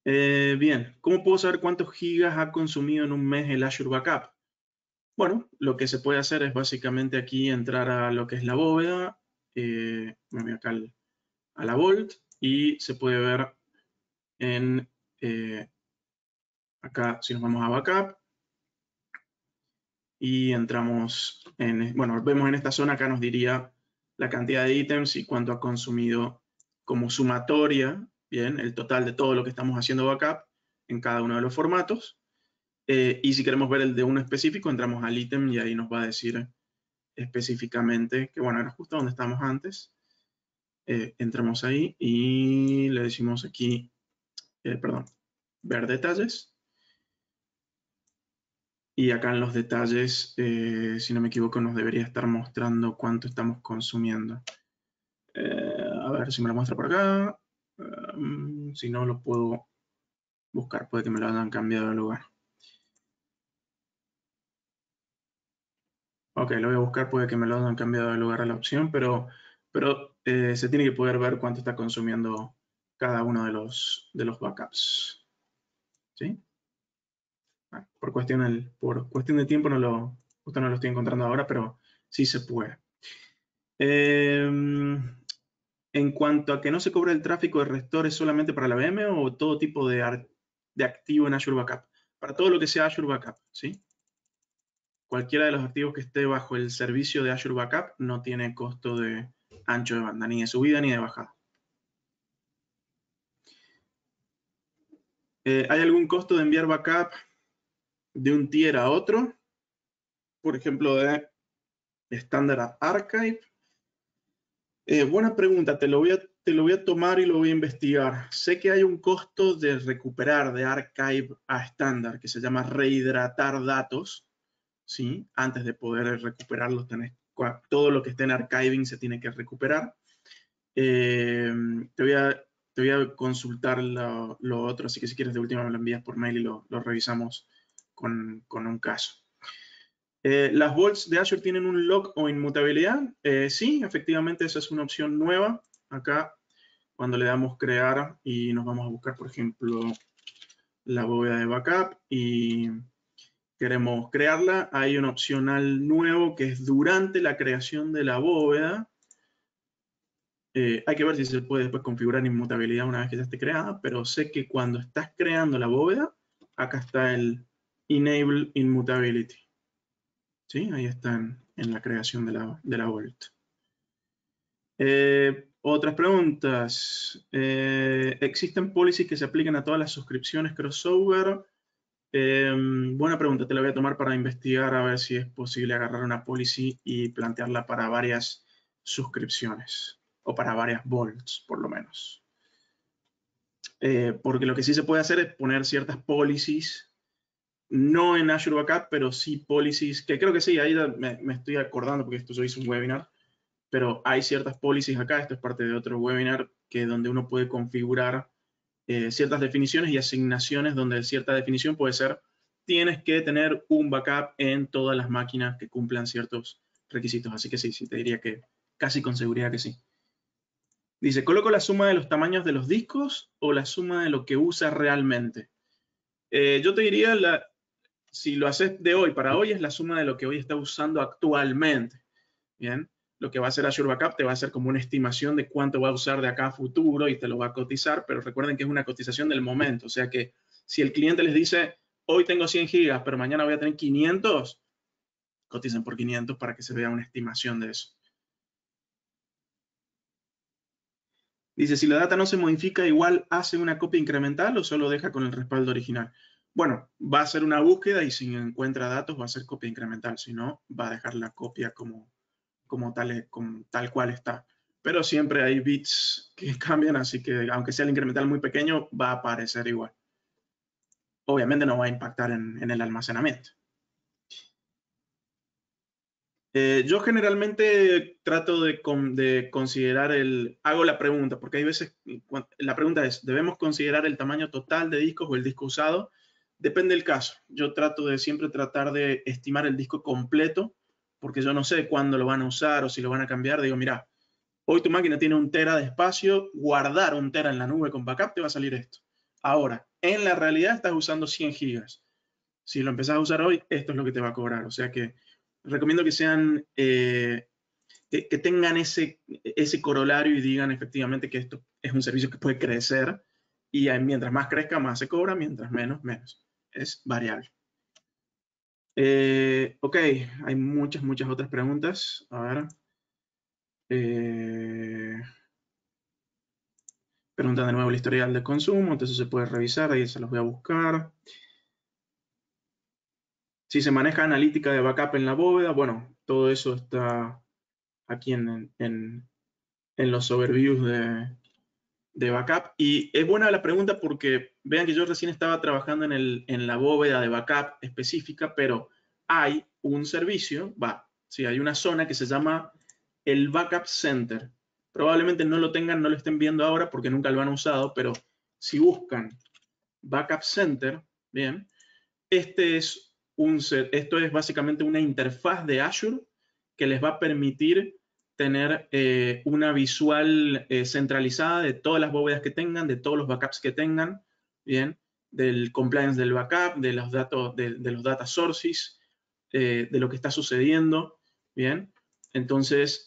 Bien, ¿cómo puedo saber cuántos gigas ha consumido en un mes el Azure Backup? Bueno, lo que se puede hacer es básicamente aquí entrar a lo que es la bóveda. Me voy acá a la Vault y se puede ver en acá, si nos vamos a Backup y entramos en, bueno, vemos en esta zona, acá nos diría la cantidad de ítems y cuánto ha consumido como sumatoria, bien, el total de todo lo que estamos haciendo backup en cada uno de los formatos. Y si queremos ver el de uno específico, entramos al ítem y ahí nos va a decir específicamente, que bueno, era justo donde estábamos antes. Entramos ahí y le decimos aquí, perdón, ver detalles. Y acá en los detalles, si no me equivoco, nos debería estar mostrando cuánto estamos consumiendo. A ver si me lo muestra por acá. Si no, lo puedo buscar. Puede que me lo hayan cambiado de lugar. Ok, lo voy a buscar. Puede que me lo hayan cambiado de lugar a la opción, pero se tiene que poder ver cuánto está consumiendo cada uno de los backups. ¿Sí? Por cuestión de tiempo justo no lo estoy encontrando ahora, pero sí se puede. En cuanto a que no se cobra el tráfico de Restore, ¿es solamente para la VM o todo tipo de activo en Azure Backup? Para todo lo que sea Azure Backup, ¿sí? Cualquiera de los activos que esté bajo el servicio de Azure Backup no tiene costo de ancho de banda, ni de subida ni de bajada. ¿Hay algún costo de enviar backup de un tier a otro? Por ejemplo, de Standard Archive. Buena pregunta, te lo voy a tomar y lo voy a investigar. Sé que hay un costo de recuperar de Archive a estándar que se llama rehidratar datos, ¿sí? Antes de poder recuperarlos, todo lo que esté en archiving se tiene que recuperar. Te voy a consultar lo otro, así que si quieres de última me lo envías por mail y lo revisamos con un caso. ¿Las vaults de Azure tienen un lock o inmutabilidad? Sí, efectivamente esa es una opción nueva. Acá, cuando le damos crear y nos vamos a buscar, por ejemplo, la bóveda de backup y queremos crearla, hay un opcional nuevo que es durante la creación de la bóveda. Hay que ver si se puede después configurar inmutabilidad una vez que ya esté creada, pero sé que cuando estás creando la bóveda, acá está el Enable Immutability. ¿Sí? Ahí está en la creación de la Vault. Otras preguntas. ¿Existen policies que se apliquen a todas las suscripciones crossover? Buena pregunta, te la voy a tomar para investigar a ver si es posible agarrar una policy y plantearla para varias suscripciones o para varias vaults, por lo menos. Porque lo que sí se puede hacer es poner ciertas policies, no en Azure Backup, pero sí policies, que creo que sí, ahí me estoy acordando porque esto yo hice un webinar, pero hay ciertas policies acá, esto es parte de otro webinar, que donde uno puede configurar ciertas definiciones y asignaciones donde cierta definición puede ser, tienes que tener un backup en todas las máquinas que cumplan ciertos requisitos. Así que sí, te diría que casi con seguridad que sí. Dice, ¿coloco la suma de los tamaños de los discos o la suma de lo que usa realmente? Yo te diría, si lo haces de hoy para hoy, es la suma de lo que hoy está usando actualmente. Bien, lo que va a hacer Azure Backup te va a hacer como una estimación de cuánto va a usar de acá a futuro y te lo va a cotizar, pero recuerden que es una cotización del momento. O sea que si el cliente les dice, hoy tengo 100 gigas, pero mañana voy a tener 500, coticen por 500 para que se vea una estimación de eso. Dice, si la data no se modifica, igual hace una copia incremental o solo deja con el respaldo original. Bueno, va a hacer una búsqueda y si encuentra datos va a hacer copia incremental. Si no, va a dejar la copia como tal cual está. Pero siempre hay bits que cambian, así que aunque sea el incremental muy pequeño, va a aparecer igual. Obviamente no va a impactar en el almacenamiento. Yo generalmente trato de considerar hago la pregunta, porque hay veces, la pregunta es, ¿debemos considerar el tamaño total de discos o el disco usado? Depende del caso. Yo trato de siempre tratar de estimar el disco completo, porque yo no sé cuándo lo van a usar o si lo van a cambiar. Digo, mira, hoy tu máquina tiene 1 tera de espacio, guardar 1 tera en la nube con backup te va a salir esto. Ahora, en la realidad estás usando 100 gigas. Si lo empezás a usar hoy, esto es lo que te va a cobrar. O sea que recomiendo que sean, que tengan ese ese corolario y digan efectivamente que esto es un servicio que puede crecer y mientras más crezca, más se cobra, mientras menos, menos. Es variable. Ok, hay muchas otras preguntas. A ver. Preguntan de nuevo el historial de consumo, entonces se puede revisar, ahí se los voy a buscar. Si se maneja analítica de backup en la bóveda, bueno, todo eso está aquí en los overviews de backup. Y es buena la pregunta porque vean que yo recién estaba trabajando en la bóveda de backup específica, pero hay un servicio, sí, hay una zona que se llama el Backup Center. Probablemente no lo tengan, no lo estén viendo ahora porque nunca lo han usado, pero si buscan Backup Center, bien, esto es básicamente una interfaz de Azure que les va a permitir tener una visual centralizada de todas las bóvedas que tengan, de todos los backups que tengan, bien, del compliance del backup, de los datos, de los data sources, de lo que está sucediendo, bien. Entonces,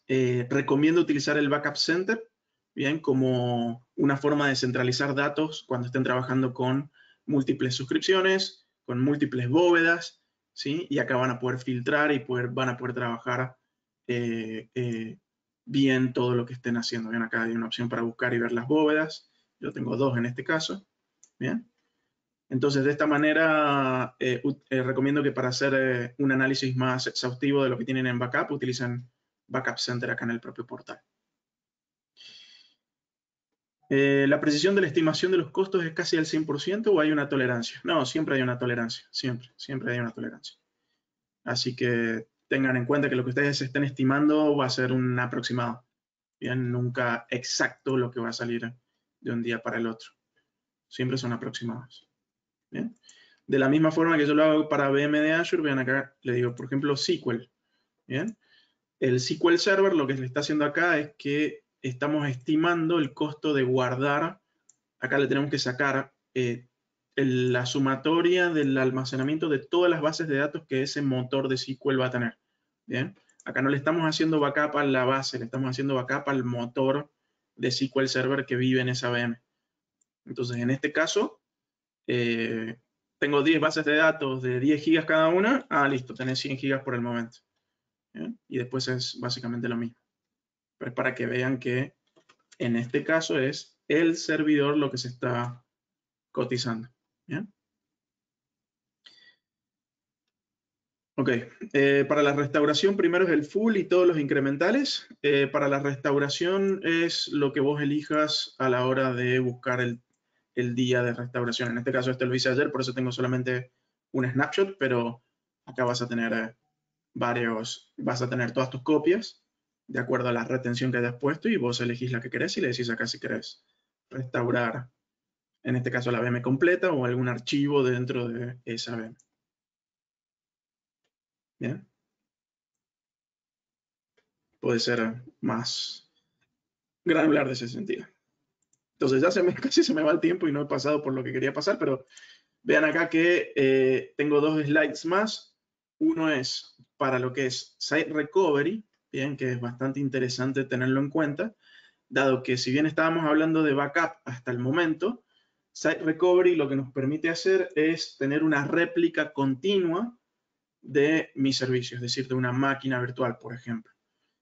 recomiendo utilizar el Backup Center, bien, como una forma de centralizar datos cuando estén trabajando con múltiples suscripciones, con múltiples bóvedas, ¿sí? Y acá van a poder filtrar y van a poder trabajar bien todo lo que estén haciendo. Bien, acá hay una opción para buscar y ver las bóvedas. Yo tengo 2 en este caso. Bien. Entonces, de esta manera, recomiendo que para hacer un análisis más exhaustivo de lo que tienen en backup, utilicen Backup Center acá en el propio portal. ¿La precisión de la estimación de los costos es casi al 100% o hay una tolerancia? No, siempre hay una tolerancia, siempre hay una tolerancia. Así que tengan en cuenta que lo que ustedes estén estimando va a ser un aproximado. Bien, nunca exacto lo que va a salir de un día para el otro. Siempre son aproximados. Bien. De la misma forma que yo lo hago para VM de Azure, vean acá, le digo, por ejemplo, SQL. Bien. El SQL Server lo que le está haciendo acá es que estamos estimando el costo de guardar. Acá le tenemos que sacar la sumatoria del almacenamiento de todas las bases de datos que ese motor de SQL va a tener. Bien. Acá no le estamos haciendo backup a la base, le estamos haciendo backup al motor de SQL Server que vive en esa VM. Entonces, en este caso, tengo 10 bases de datos de 10 gigas cada una. Listo, tenés 100 gigas por el momento. ¿Bien? Y después es básicamente lo mismo. Pero es para que vean que en este caso es el servidor lo que se está cotizando. ¿Bien? Ok, para la restauración primero es el full y todos los incrementales. Para la restauración es lo que vos elijas a la hora de buscar el día de restauración. En este caso este lo hice ayer, por eso tengo solamente un snapshot, pero acá vas a tener vas a tener todas tus copias de acuerdo a la retención que hayas puesto y vos elegís la que querés y le decís acá si querés restaurar, en este caso la VM completa o algún archivo dentro de esa VM. Bien. Puede ser más granular de ese sentido. Entonces ya casi se me va el tiempo y no he pasado por lo que quería pasar, pero vean acá que tengo 2 slides más. Uno es para lo que es Site Recovery, bien, que es bastante interesante tenerlo en cuenta, dado que si bien estábamos hablando de backup hasta el momento, Site Recovery lo que nos permite hacer es tener una réplica continua de mi servicio, es decir, de una máquina virtual, por ejemplo.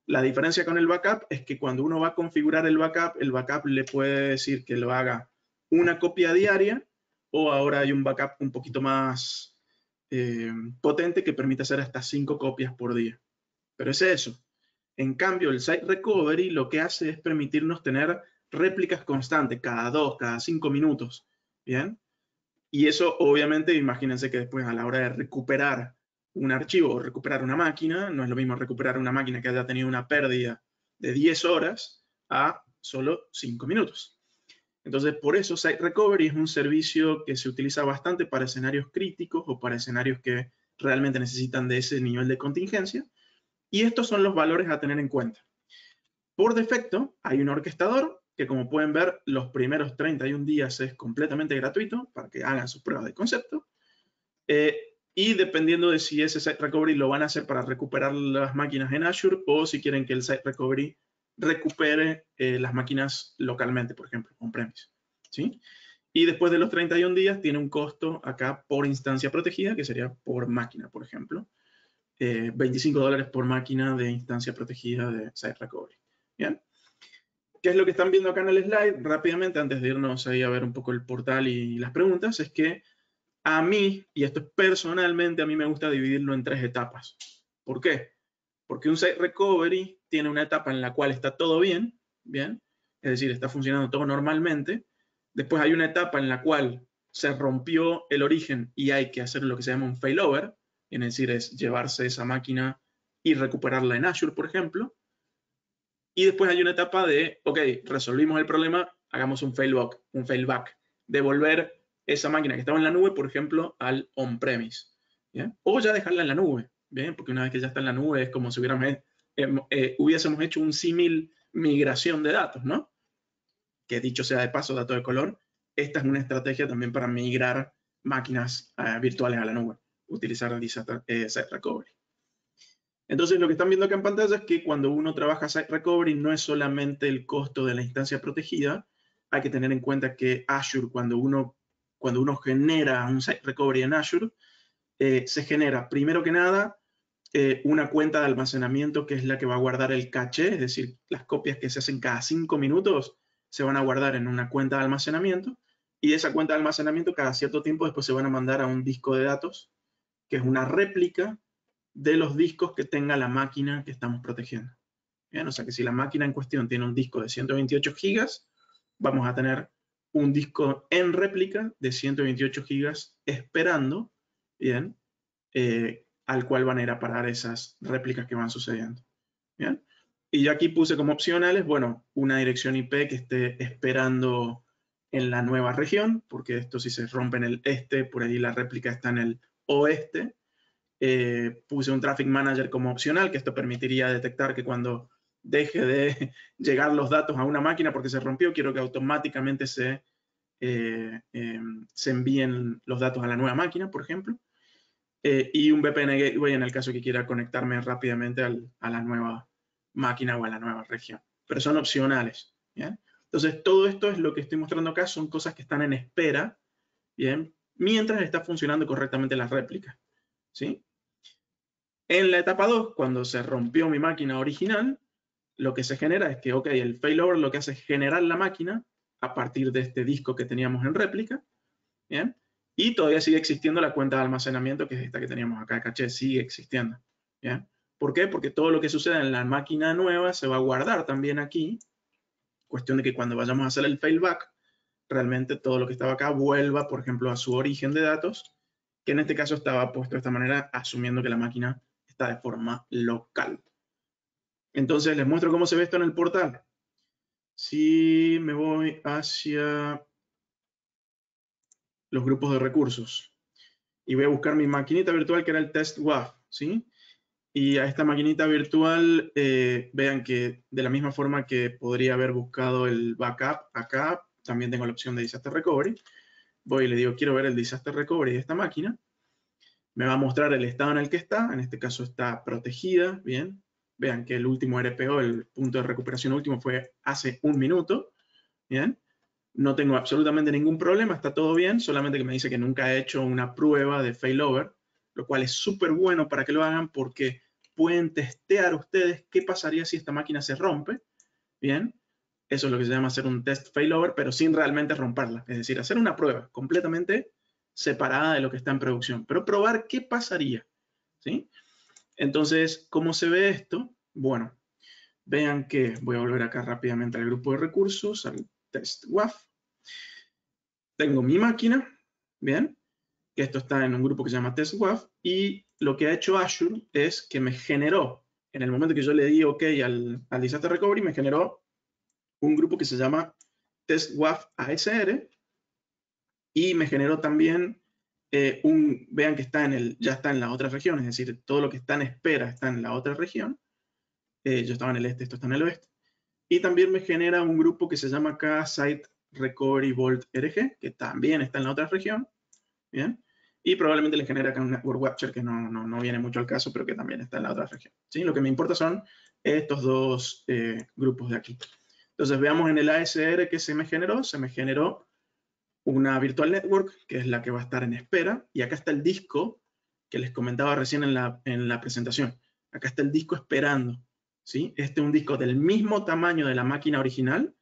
La diferencia con el backup es que cuando uno va a configurar el backup le puede decir que lo haga una copia diaria o ahora hay un backup un poquito más potente que permite hacer hasta 5 copias por día. Pero es eso. En cambio, el Site Recovery lo que hace es permitirnos tener réplicas constantes, cada 2, cada 5 minutos. ¿Bien? Y eso, obviamente, imagínense que después a la hora de recuperar un archivo o recuperar una máquina, no es lo mismo recuperar una máquina que haya tenido una pérdida de 10 horas a solo 5 minutos. Entonces, por eso Site Recovery es un servicio que se utiliza bastante para escenarios críticos o para escenarios que realmente necesitan de ese nivel de contingencia. Y estos son los valores a tener en cuenta. Por defecto, hay un orquestador que, como pueden ver, los primeros 31 días es completamente gratuito para que hagan sus pruebas de concepto. Y dependiendo de si ese Site Recovery lo van a hacer para recuperar las máquinas en Azure o si quieren que el Site Recovery recupere las máquinas localmente, por ejemplo, on-premise, ¿sí? Y después de los 31 días tiene un costo acá por instancia protegida, que sería por máquina, por ejemplo. $25 por máquina de instancia protegida de Site Recovery. ¿Bien? ¿Qué es lo que están viendo acá en el slide? Rápidamente, antes de irnos ahí a ver un poco el portal y las preguntas, es que a mí, y esto es personalmente, a mí me gusta dividirlo en 3 etapas. ¿Por qué? Porque un Site Recovery tiene una etapa en la cual está todo bien, ¿bien? Es decir, está funcionando todo normalmente. Después hay una etapa en la cual se rompió el origen y hay que hacer lo que se llama un failover, es decir, es llevarse esa máquina y recuperarla en Azure, por ejemplo. Y después hay una etapa de, ok, resolvimos el problema, hagamos un failback, devolver esa máquina que estaba en la nube, por ejemplo, al on-premise. O ya dejarla en la nube, ¿bien? Porque una vez que ya está en la nube es como si hubiésemos hecho un símil migración de datos, ¿no? Que dicho sea de paso, dato de color, esta es una estrategia también para migrar máquinas virtuales a la nube, utilizar el Site Recovery. Entonces, lo que están viendo acá en pantalla es que cuando uno trabaja Site Recovery no es solamente el costo de la instancia protegida, hay que tener en cuenta que Azure, cuando uno genera un Site Recovery en Azure, se genera primero que nada una cuenta de almacenamiento que es la que va a guardar el caché, es decir, las copias que se hacen cada 5 minutos se van a guardar en una cuenta de almacenamiento y de esa cuenta de almacenamiento cada cierto tiempo después se van a mandar a un disco de datos que es una réplica de los discos que tenga la máquina que estamos protegiendo. ¿Bien? O sea que si la máquina en cuestión tiene un disco de 128 gigas, vamos a tener un disco en réplica de 128 gigas esperando, ¿bien? Al cual van a ir a parar esas réplicas que van sucediendo. ¿Bien? Y yo aquí puse como opcionales, bueno, una dirección IP que esté esperando en la nueva región, porque esto si se rompe en el este, por ahí la réplica está en el oeste. Puse un Traffic Manager como opcional, que esto permitiría detectar que cuando deje de llegar los datos a una máquina porque se rompió, quiero que automáticamente se envíen los datos a la nueva máquina, por ejemplo. Y un VPN Gateway en el caso que quiera conectarme rápidamente a la nueva máquina o a la nueva región. Pero son opcionales. ¿Bien? Entonces, todo esto es lo que estoy mostrando acá, son cosas que están en espera, ¿bien? Mientras está funcionando correctamente la réplica. ¿Sí? En la etapa 2, cuando se rompió mi máquina original, lo que se genera es que, ok, el failover lo que hace es generar la máquina a partir de este disco que teníamos en réplica, ¿bien? Y todavía sigue existiendo la cuenta de almacenamiento, que es esta que teníamos acá, caché, sigue existiendo, ¿bien? ¿Por qué? Porque todo lo que sucede en la máquina nueva se va a guardar también aquí, cuestión de que cuando vayamos a hacer el failback, realmente todo lo que estaba acá vuelva, por ejemplo, a su origen de datos, que en este caso estaba puesto de esta manera, asumiendo que la máquina está de forma local. Entonces, les muestro cómo se ve esto en el portal. Si me voy hacia los grupos de recursos y voy a buscar mi maquinita virtual que era el test WAF, ¿sí? Y a esta maquinita virtual, vean que de la misma forma que podría haber buscado el backup acá, también tengo la opción de Disaster Recovery. Voy y le digo, quiero ver el Disaster Recovery de esta máquina. Me va a mostrar el estado en el que está. En este caso está protegida, ¿bien? Vean que el último RPO, el punto de recuperación último, fue hace 1 minuto, ¿bien? No tengo absolutamente ningún problema, está todo bien, solamente que me dice que nunca he hecho una prueba de failover, lo cual es súper bueno para que lo hagan porque pueden testear ustedes qué pasaría si esta máquina se rompe, ¿bien? Eso es lo que se llama hacer un test failover, pero sin realmente romperla. Es decir, hacer una prueba completamente separada de lo que está en producción, pero probar qué pasaría, ¿sí? Entonces, ¿cómo se ve esto? Bueno, vean que voy a volver acá rápidamente al grupo de recursos, al test WAF. Tengo mi máquina, ¿bien? Que esto está en un grupo que se llama test WAF, y lo que ha hecho Azure es que me generó, en el momento que yo le di OK al Disaster Recovery, me generó un grupo que se llama test WAF ASR, y me generó también vean que ya está en la otra región, es decir, todo lo que está en espera está en la otra región. Yo estaba en el este, esto está en el oeste. Y también me genera un grupo que se llama acá Site Recovery Vault RG, que también está en la otra región. ¿Bien? Y probablemente le genera acá un Network Watcher que no viene mucho al caso, pero que también está en la otra región. ¿Sí? Lo que me importa son estos dos grupos de aquí. Entonces veamos en el ASR que se me generó una Virtual Network, que es la que va a estar en espera, y acá está el disco que les comentaba recién en la presentación. Acá está el disco esperando, ¿sí? Este es un disco del mismo tamaño de la máquina original,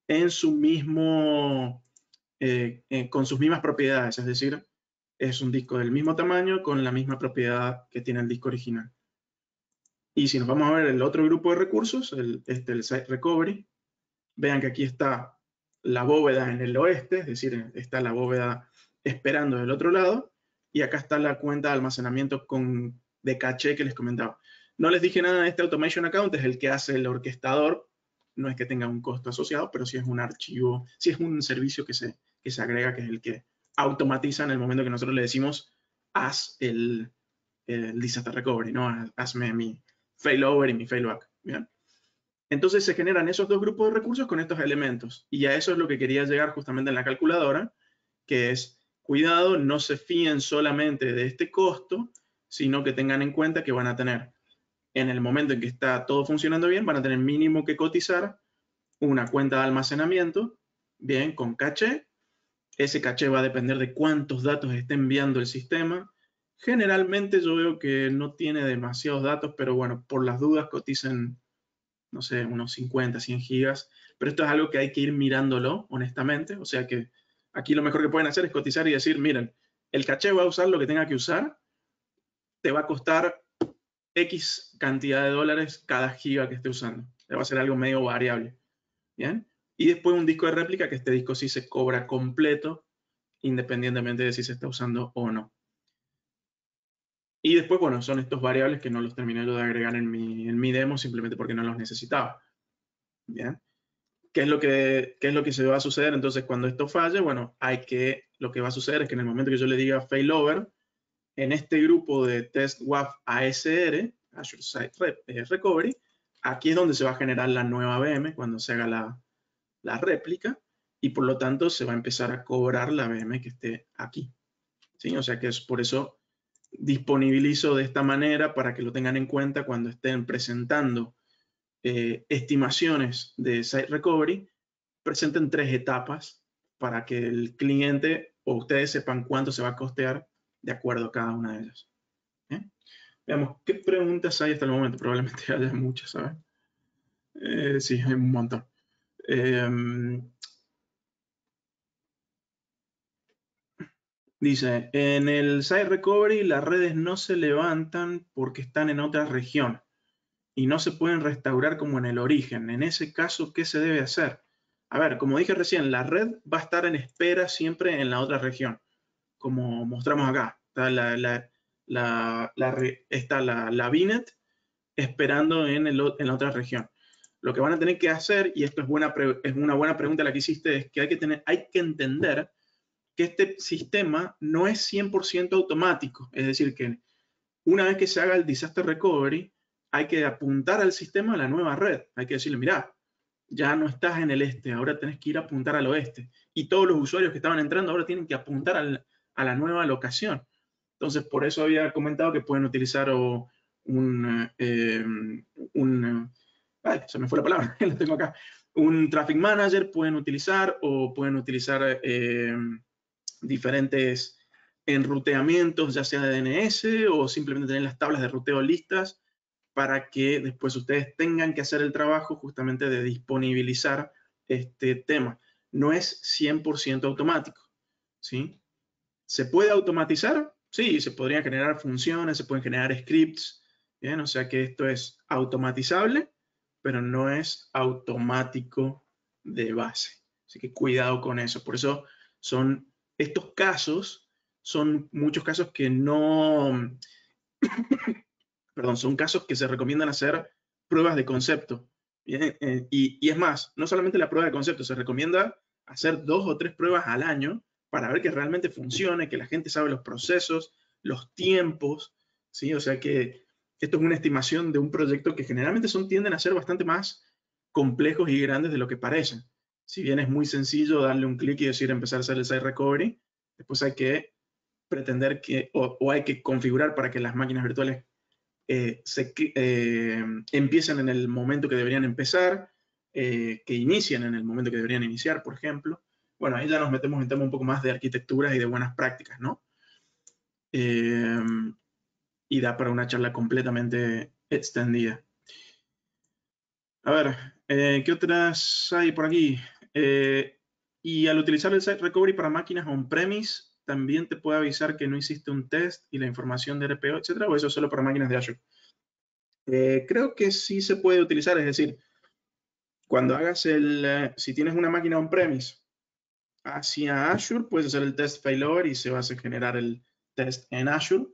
en su mismo, con sus mismas propiedades, es decir, es un disco del mismo tamaño con la misma propiedad que tiene el disco original. Y si nos vamos a ver el otro grupo de recursos, el Site Recovery, vean que aquí está la bóveda en el oeste, es decir, está la bóveda esperando del otro lado, y acá está la cuenta de almacenamiento de caché que les comentaba. No les dije nada de este Automation Account, es el que hace el orquestador, no es que tenga un costo asociado, pero sí es un archivo, sí es un servicio que se agrega, que es el que automatiza en el momento que nosotros le decimos haz el disaster recovery, ¿no? Hazme mi failover y mi failback, ¿bien? Entonces se generan esos dos grupos de recursos con estos elementos. Y a eso es lo que quería llegar justamente en la calculadora, que es, cuidado, no se fíen solamente de este costo, sino que tengan en cuenta que van a tener, en el momento en que está todo funcionando bien, van a tener mínimo que cotizar una cuenta de almacenamiento, bien, con caché. Ese caché va a depender de cuántos datos esté enviando el sistema. Generalmente yo veo que no tiene demasiados datos, pero bueno, por las dudas coticen, no sé, unos 50, 100 gigas, pero esto es algo que hay que ir mirándolo, honestamente, o sea que aquí lo mejor que pueden hacer es cotizar y decir, miren, el caché va a usar lo que tenga que usar, te va a costar X cantidad de dólares cada giga que esté usando, va a ser algo medio variable, ¿bien? Y después un disco de réplica, que este disco sí se cobra completo, independientemente de si se está usando o no. Y después, bueno, son estos variables que no los terminé yo de agregar en mi demo, simplemente porque no los necesitaba, ¿bien? ¿Qué es lo que se va a suceder? Entonces, cuando esto falle, bueno, lo que va a suceder es que en el momento que yo le diga failover, en este grupo de test WAF ASR, Azure Site Recovery, aquí es donde se va a generar la nueva VM cuando se haga la réplica, y por lo tanto se va a empezar a cobrar la VM que esté aquí, ¿sí? O sea que es por eso disponibilizo de esta manera para que lo tengan en cuenta cuando estén presentando estimaciones de Site Recovery, presenten 3 etapas para que el cliente o ustedes sepan cuánto se va a costear de acuerdo a cada una de ellas. Veamos qué preguntas hay hasta el momento. Probablemente haya muchas, ¿sabes? Sí, hay un montón. Dice, en el Site Recovery las redes no se levantan porque están en otra región y no se pueden restaurar como en el origen. En ese caso, ¿qué se debe hacer? A ver, como dije recién, la red va a estar en espera siempre en la otra región, como mostramos acá. Está la VNet esperando en la otra región. Lo que van a tener que hacer, y esto es una buena pregunta la que hiciste, es que hay que entender que este sistema no es 100% automático. Es decir, que una vez que se haga el disaster recovery, hay que apuntar al sistema a la nueva red. Hay que decirle, mira, ya no estás en el este, ahora tenés que ir a apuntar al oeste. Y todos los usuarios que estaban entrando ahora tienen que apuntar a la nueva locación. Entonces, por eso había comentado que pueden utilizar se me fue la palabra, lo tengo acá. Un traffic manager pueden utilizar, o pueden utilizar diferentes enruteamientos, ya sea de DNS o simplemente tener las tablas de ruteo listas para que después ustedes tengan que hacer el trabajo justamente de disponibilizar este tema. No es 100% automático, ¿sí? ¿Se puede automatizar? Sí, se podrían generar funciones, se pueden generar scripts, ¿bien? O sea que esto es automatizable, pero no es automático de base. Así que cuidado con eso. Por eso estos casos son muchos casos que no, perdón, son casos que se recomiendan hacer pruebas de concepto. ¿Bien? Y es más, no solamente la prueba de concepto, se recomienda hacer 2 o 3 pruebas al año para ver que realmente funcione, que la gente sabe los procesos, los tiempos, ¿sí? O sea que esto es una estimación de un proyecto que generalmente tienden a ser bastante más complejos y grandes de lo que parecen. Si bien es muy sencillo darle un clic y decir empezar a hacer el site recovery, después hay que pretender o hay que configurar para que las máquinas virtuales empiecen en el momento que deberían empezar, que inicien en el momento que deberían iniciar, por ejemplo. Bueno, ahí ya nos metemos en temas un poco más de arquitecturas y de buenas prácticas, ¿no? Y da para una charla completamente extendida. A ver, ¿qué otras hay por aquí? Y al utilizar el Site Recovery para máquinas on-premise, también te puede avisar que no hiciste un test y la información de RPO, etcétera, o eso es solo para máquinas de Azure. Creo que sí se puede utilizar, es decir, cuando hagas si tienes una máquina on-premise hacia Azure, puedes hacer el test failover y se va a generar el test en Azure.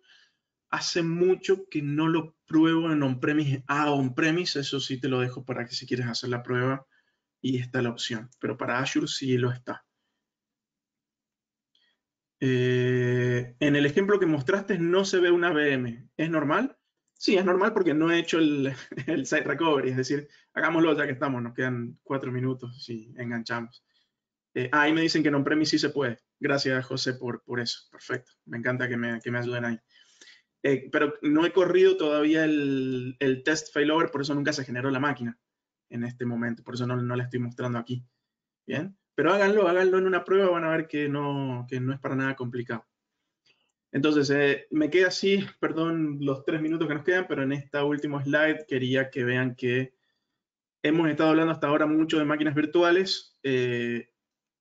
Hace mucho que no lo pruebo en on-premise a on-premise, eso sí te lo dejo para que si quieres hacer la prueba y está la opción, pero para Azure sí lo está. En el ejemplo que mostraste no se ve una VM, ¿es normal? Sí, es normal porque no he hecho el site recovery, es decir, hagámoslo ya que estamos, nos quedan 4 minutos y enganchamos. Ahí me dicen que en on-premise sí se puede. Gracias, José, por eso. Perfecto. Me encanta que me ayuden ahí. Pero no he corrido todavía el test failover, por eso nunca se generó la máquina en este momento. Por eso no la estoy mostrando aquí. Bien. Pero háganlo en una prueba, van a ver que no es para nada complicado. Entonces, me queda así, perdón, los 3 minutos que nos quedan, pero en esta última slide quería que vean que hemos estado hablando hasta ahora mucho de máquinas virtuales.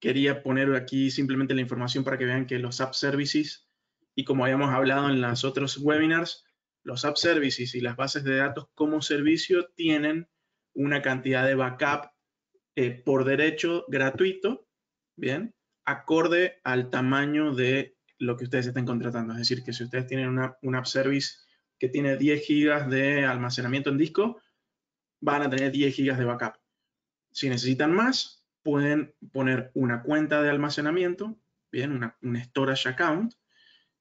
Quería poner aquí simplemente la información para que vean que los app services, y como habíamos hablado en los otros webinars, los app services y las bases de datos como servicio tienen una cantidad de backup por derecho gratuito, bien, acorde al tamaño de lo que ustedes estén contratando. Es decir, que si ustedes tienen una app service que tiene 10 gigas de almacenamiento en disco, van a tener 10 gigas de backup. Si necesitan más, pueden poner una cuenta de almacenamiento, bien, un storage account,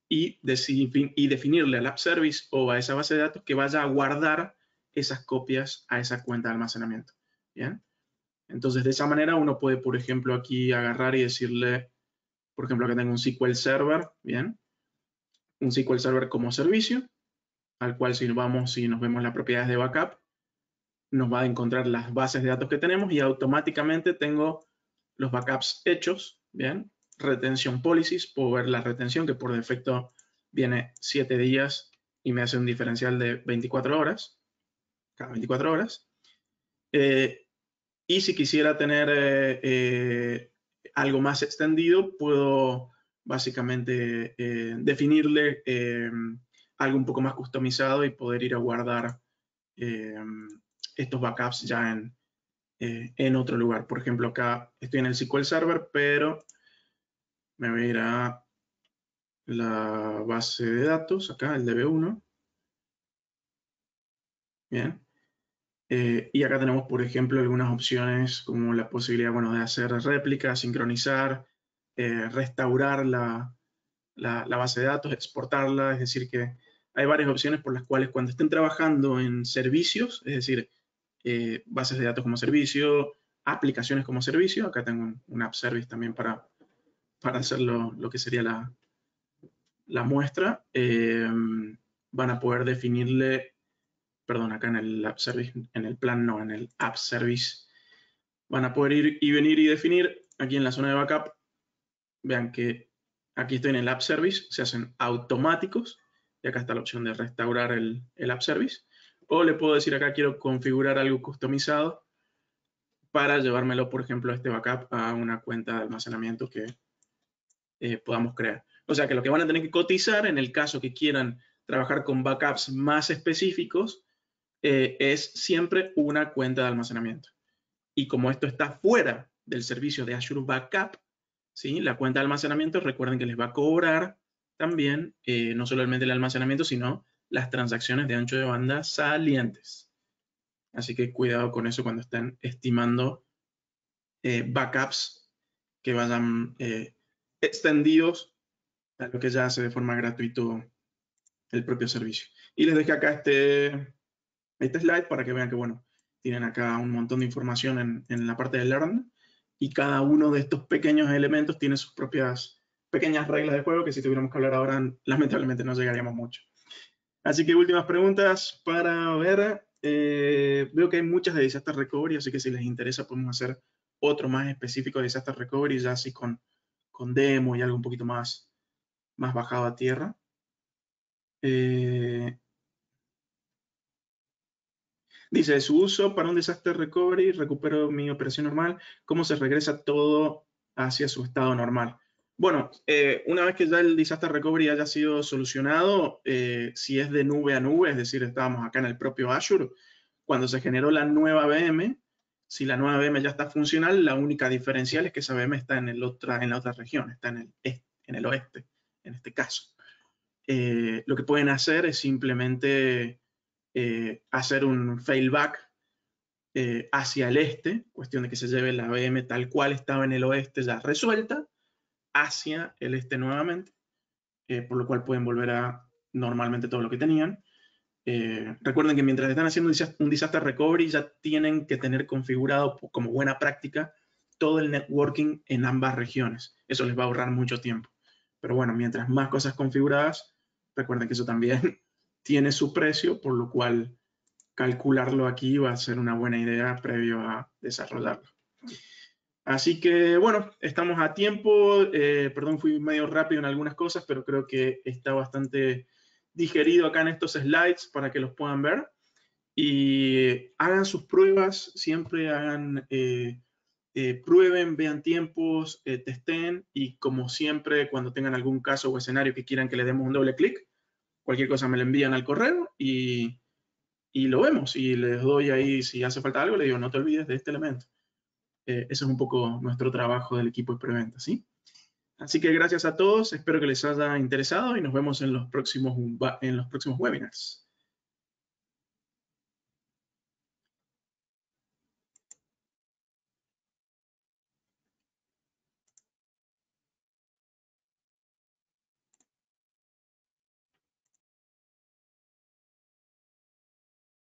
y definirle al app service o a esa base de datos que vaya a guardar esas copias a esa cuenta de almacenamiento. Bien. Entonces, de esa manera uno puede, por ejemplo, aquí agarrar y decirle, por ejemplo, que tengo un SQL Server, bien, un SQL Server como servicio, al cual si nos vemos las propiedades de backup, nos va a encontrar las bases de datos que tenemos y automáticamente tengo los backups hechos, bien, retention policies, puedo ver la retención que por defecto viene 7 días y me hace un diferencial de 24 horas, cada 24 horas. Y si quisiera tener algo más extendido, puedo básicamente definirle algo un poco más customizado y poder ir a guardar estos backups ya en otro lugar. Por ejemplo, acá estoy en el SQL Server, pero me voy a ir a la base de datos, acá el DB1. Bien. Y acá tenemos, por ejemplo, algunas opciones como la posibilidad, bueno, de hacer réplicas, sincronizar, restaurar la base de datos, exportarla, es decir que hay varias opciones por las cuales cuando estén trabajando en servicios, es decir, bases de datos como servicio, aplicaciones como servicio, acá tengo un app service también para hacer lo que sería la muestra, van a poder definirle, perdón, acá en el app service, en el plan no, en el app service, van a poder ir y venir y definir aquí en la zona de backup, vean que aquí estoy en el app service, se hacen automáticos, y acá está la opción de restaurar el app service, o le puedo decir acá quiero configurar algo customizado para llevármelo, por ejemplo, este backup a una cuenta de almacenamiento que podamos crear. O sea que lo que van a tener que cotizar en el caso que quieran trabajar con backups más específicos es siempre una cuenta de almacenamiento. Y como esto está fuera del servicio de Azure Backup, ¿sí? La cuenta de almacenamiento, recuerden que les va a cobrar también no solamente el almacenamiento, sino las transacciones de ancho de banda salientes. Así que cuidado con eso cuando estén estimando backups que vayan extendidos a lo que ya hace de forma gratuita el propio servicio. Y les dejé acá este slide para que vean que, bueno, tienen acá un montón de información en la parte de Learn y cada uno de estos pequeños elementos tiene sus propias pequeñas reglas de juego que si tuviéramos que hablar ahora, lamentablemente no llegaríamos mucho. Así que últimas preguntas para ver. Veo que hay muchas de Disaster Recovery, así que si les interesa podemos hacer otro más específico de Disaster Recovery, ya así con demo y algo un poquito más bajado a tierra. Dice, su uso para un Disaster Recovery, recupero mi operación normal, ¿cómo se regresa todo hacia su estado normal? Bueno, una vez que ya el Disaster Recovery haya sido solucionado, si es de nube a nube, es decir, estábamos acá en el propio Azure, cuando se generó la nueva VM, si la nueva VM ya está funcional, la única diferencial es que esa VM está en la otra región, está en el oeste, en este caso. Lo que pueden hacer es simplemente hacer un failback hacia el este, cuestión de que se lleve la VM tal cual estaba en el oeste ya resuelta, hacia el este nuevamente, por lo cual pueden volver a normalmente todo lo que tenían. Recuerden que mientras están haciendo un disaster recovery ya tienen que tener configurado como buena práctica todo el networking en ambas regiones. Eso les va a ahorrar mucho tiempo. Pero bueno, mientras más cosas configuradas, recuerden que eso también tiene su precio, por lo cual calcularlo aquí va a ser una buena idea previo a desarrollarlo. Así que bueno, estamos a tiempo. Perdón, fui medio rápido en algunas cosas, pero creo que está bastante digerido acá en estos slides para que los puedan ver. Y hagan sus pruebas, siempre hagan, prueben, vean tiempos, testen, y como siempre, cuando tengan algún caso o escenario que quieran que le demos un doble clic, cualquier cosa me lo envían al correo y lo vemos. Y les doy ahí, si hace falta algo, les digo, no te olvides de este elemento. Ese es un poco nuestro trabajo del equipo de preventa, ¿sí? Así que gracias a todos, espero que les haya interesado y nos vemos en los próximos webinars.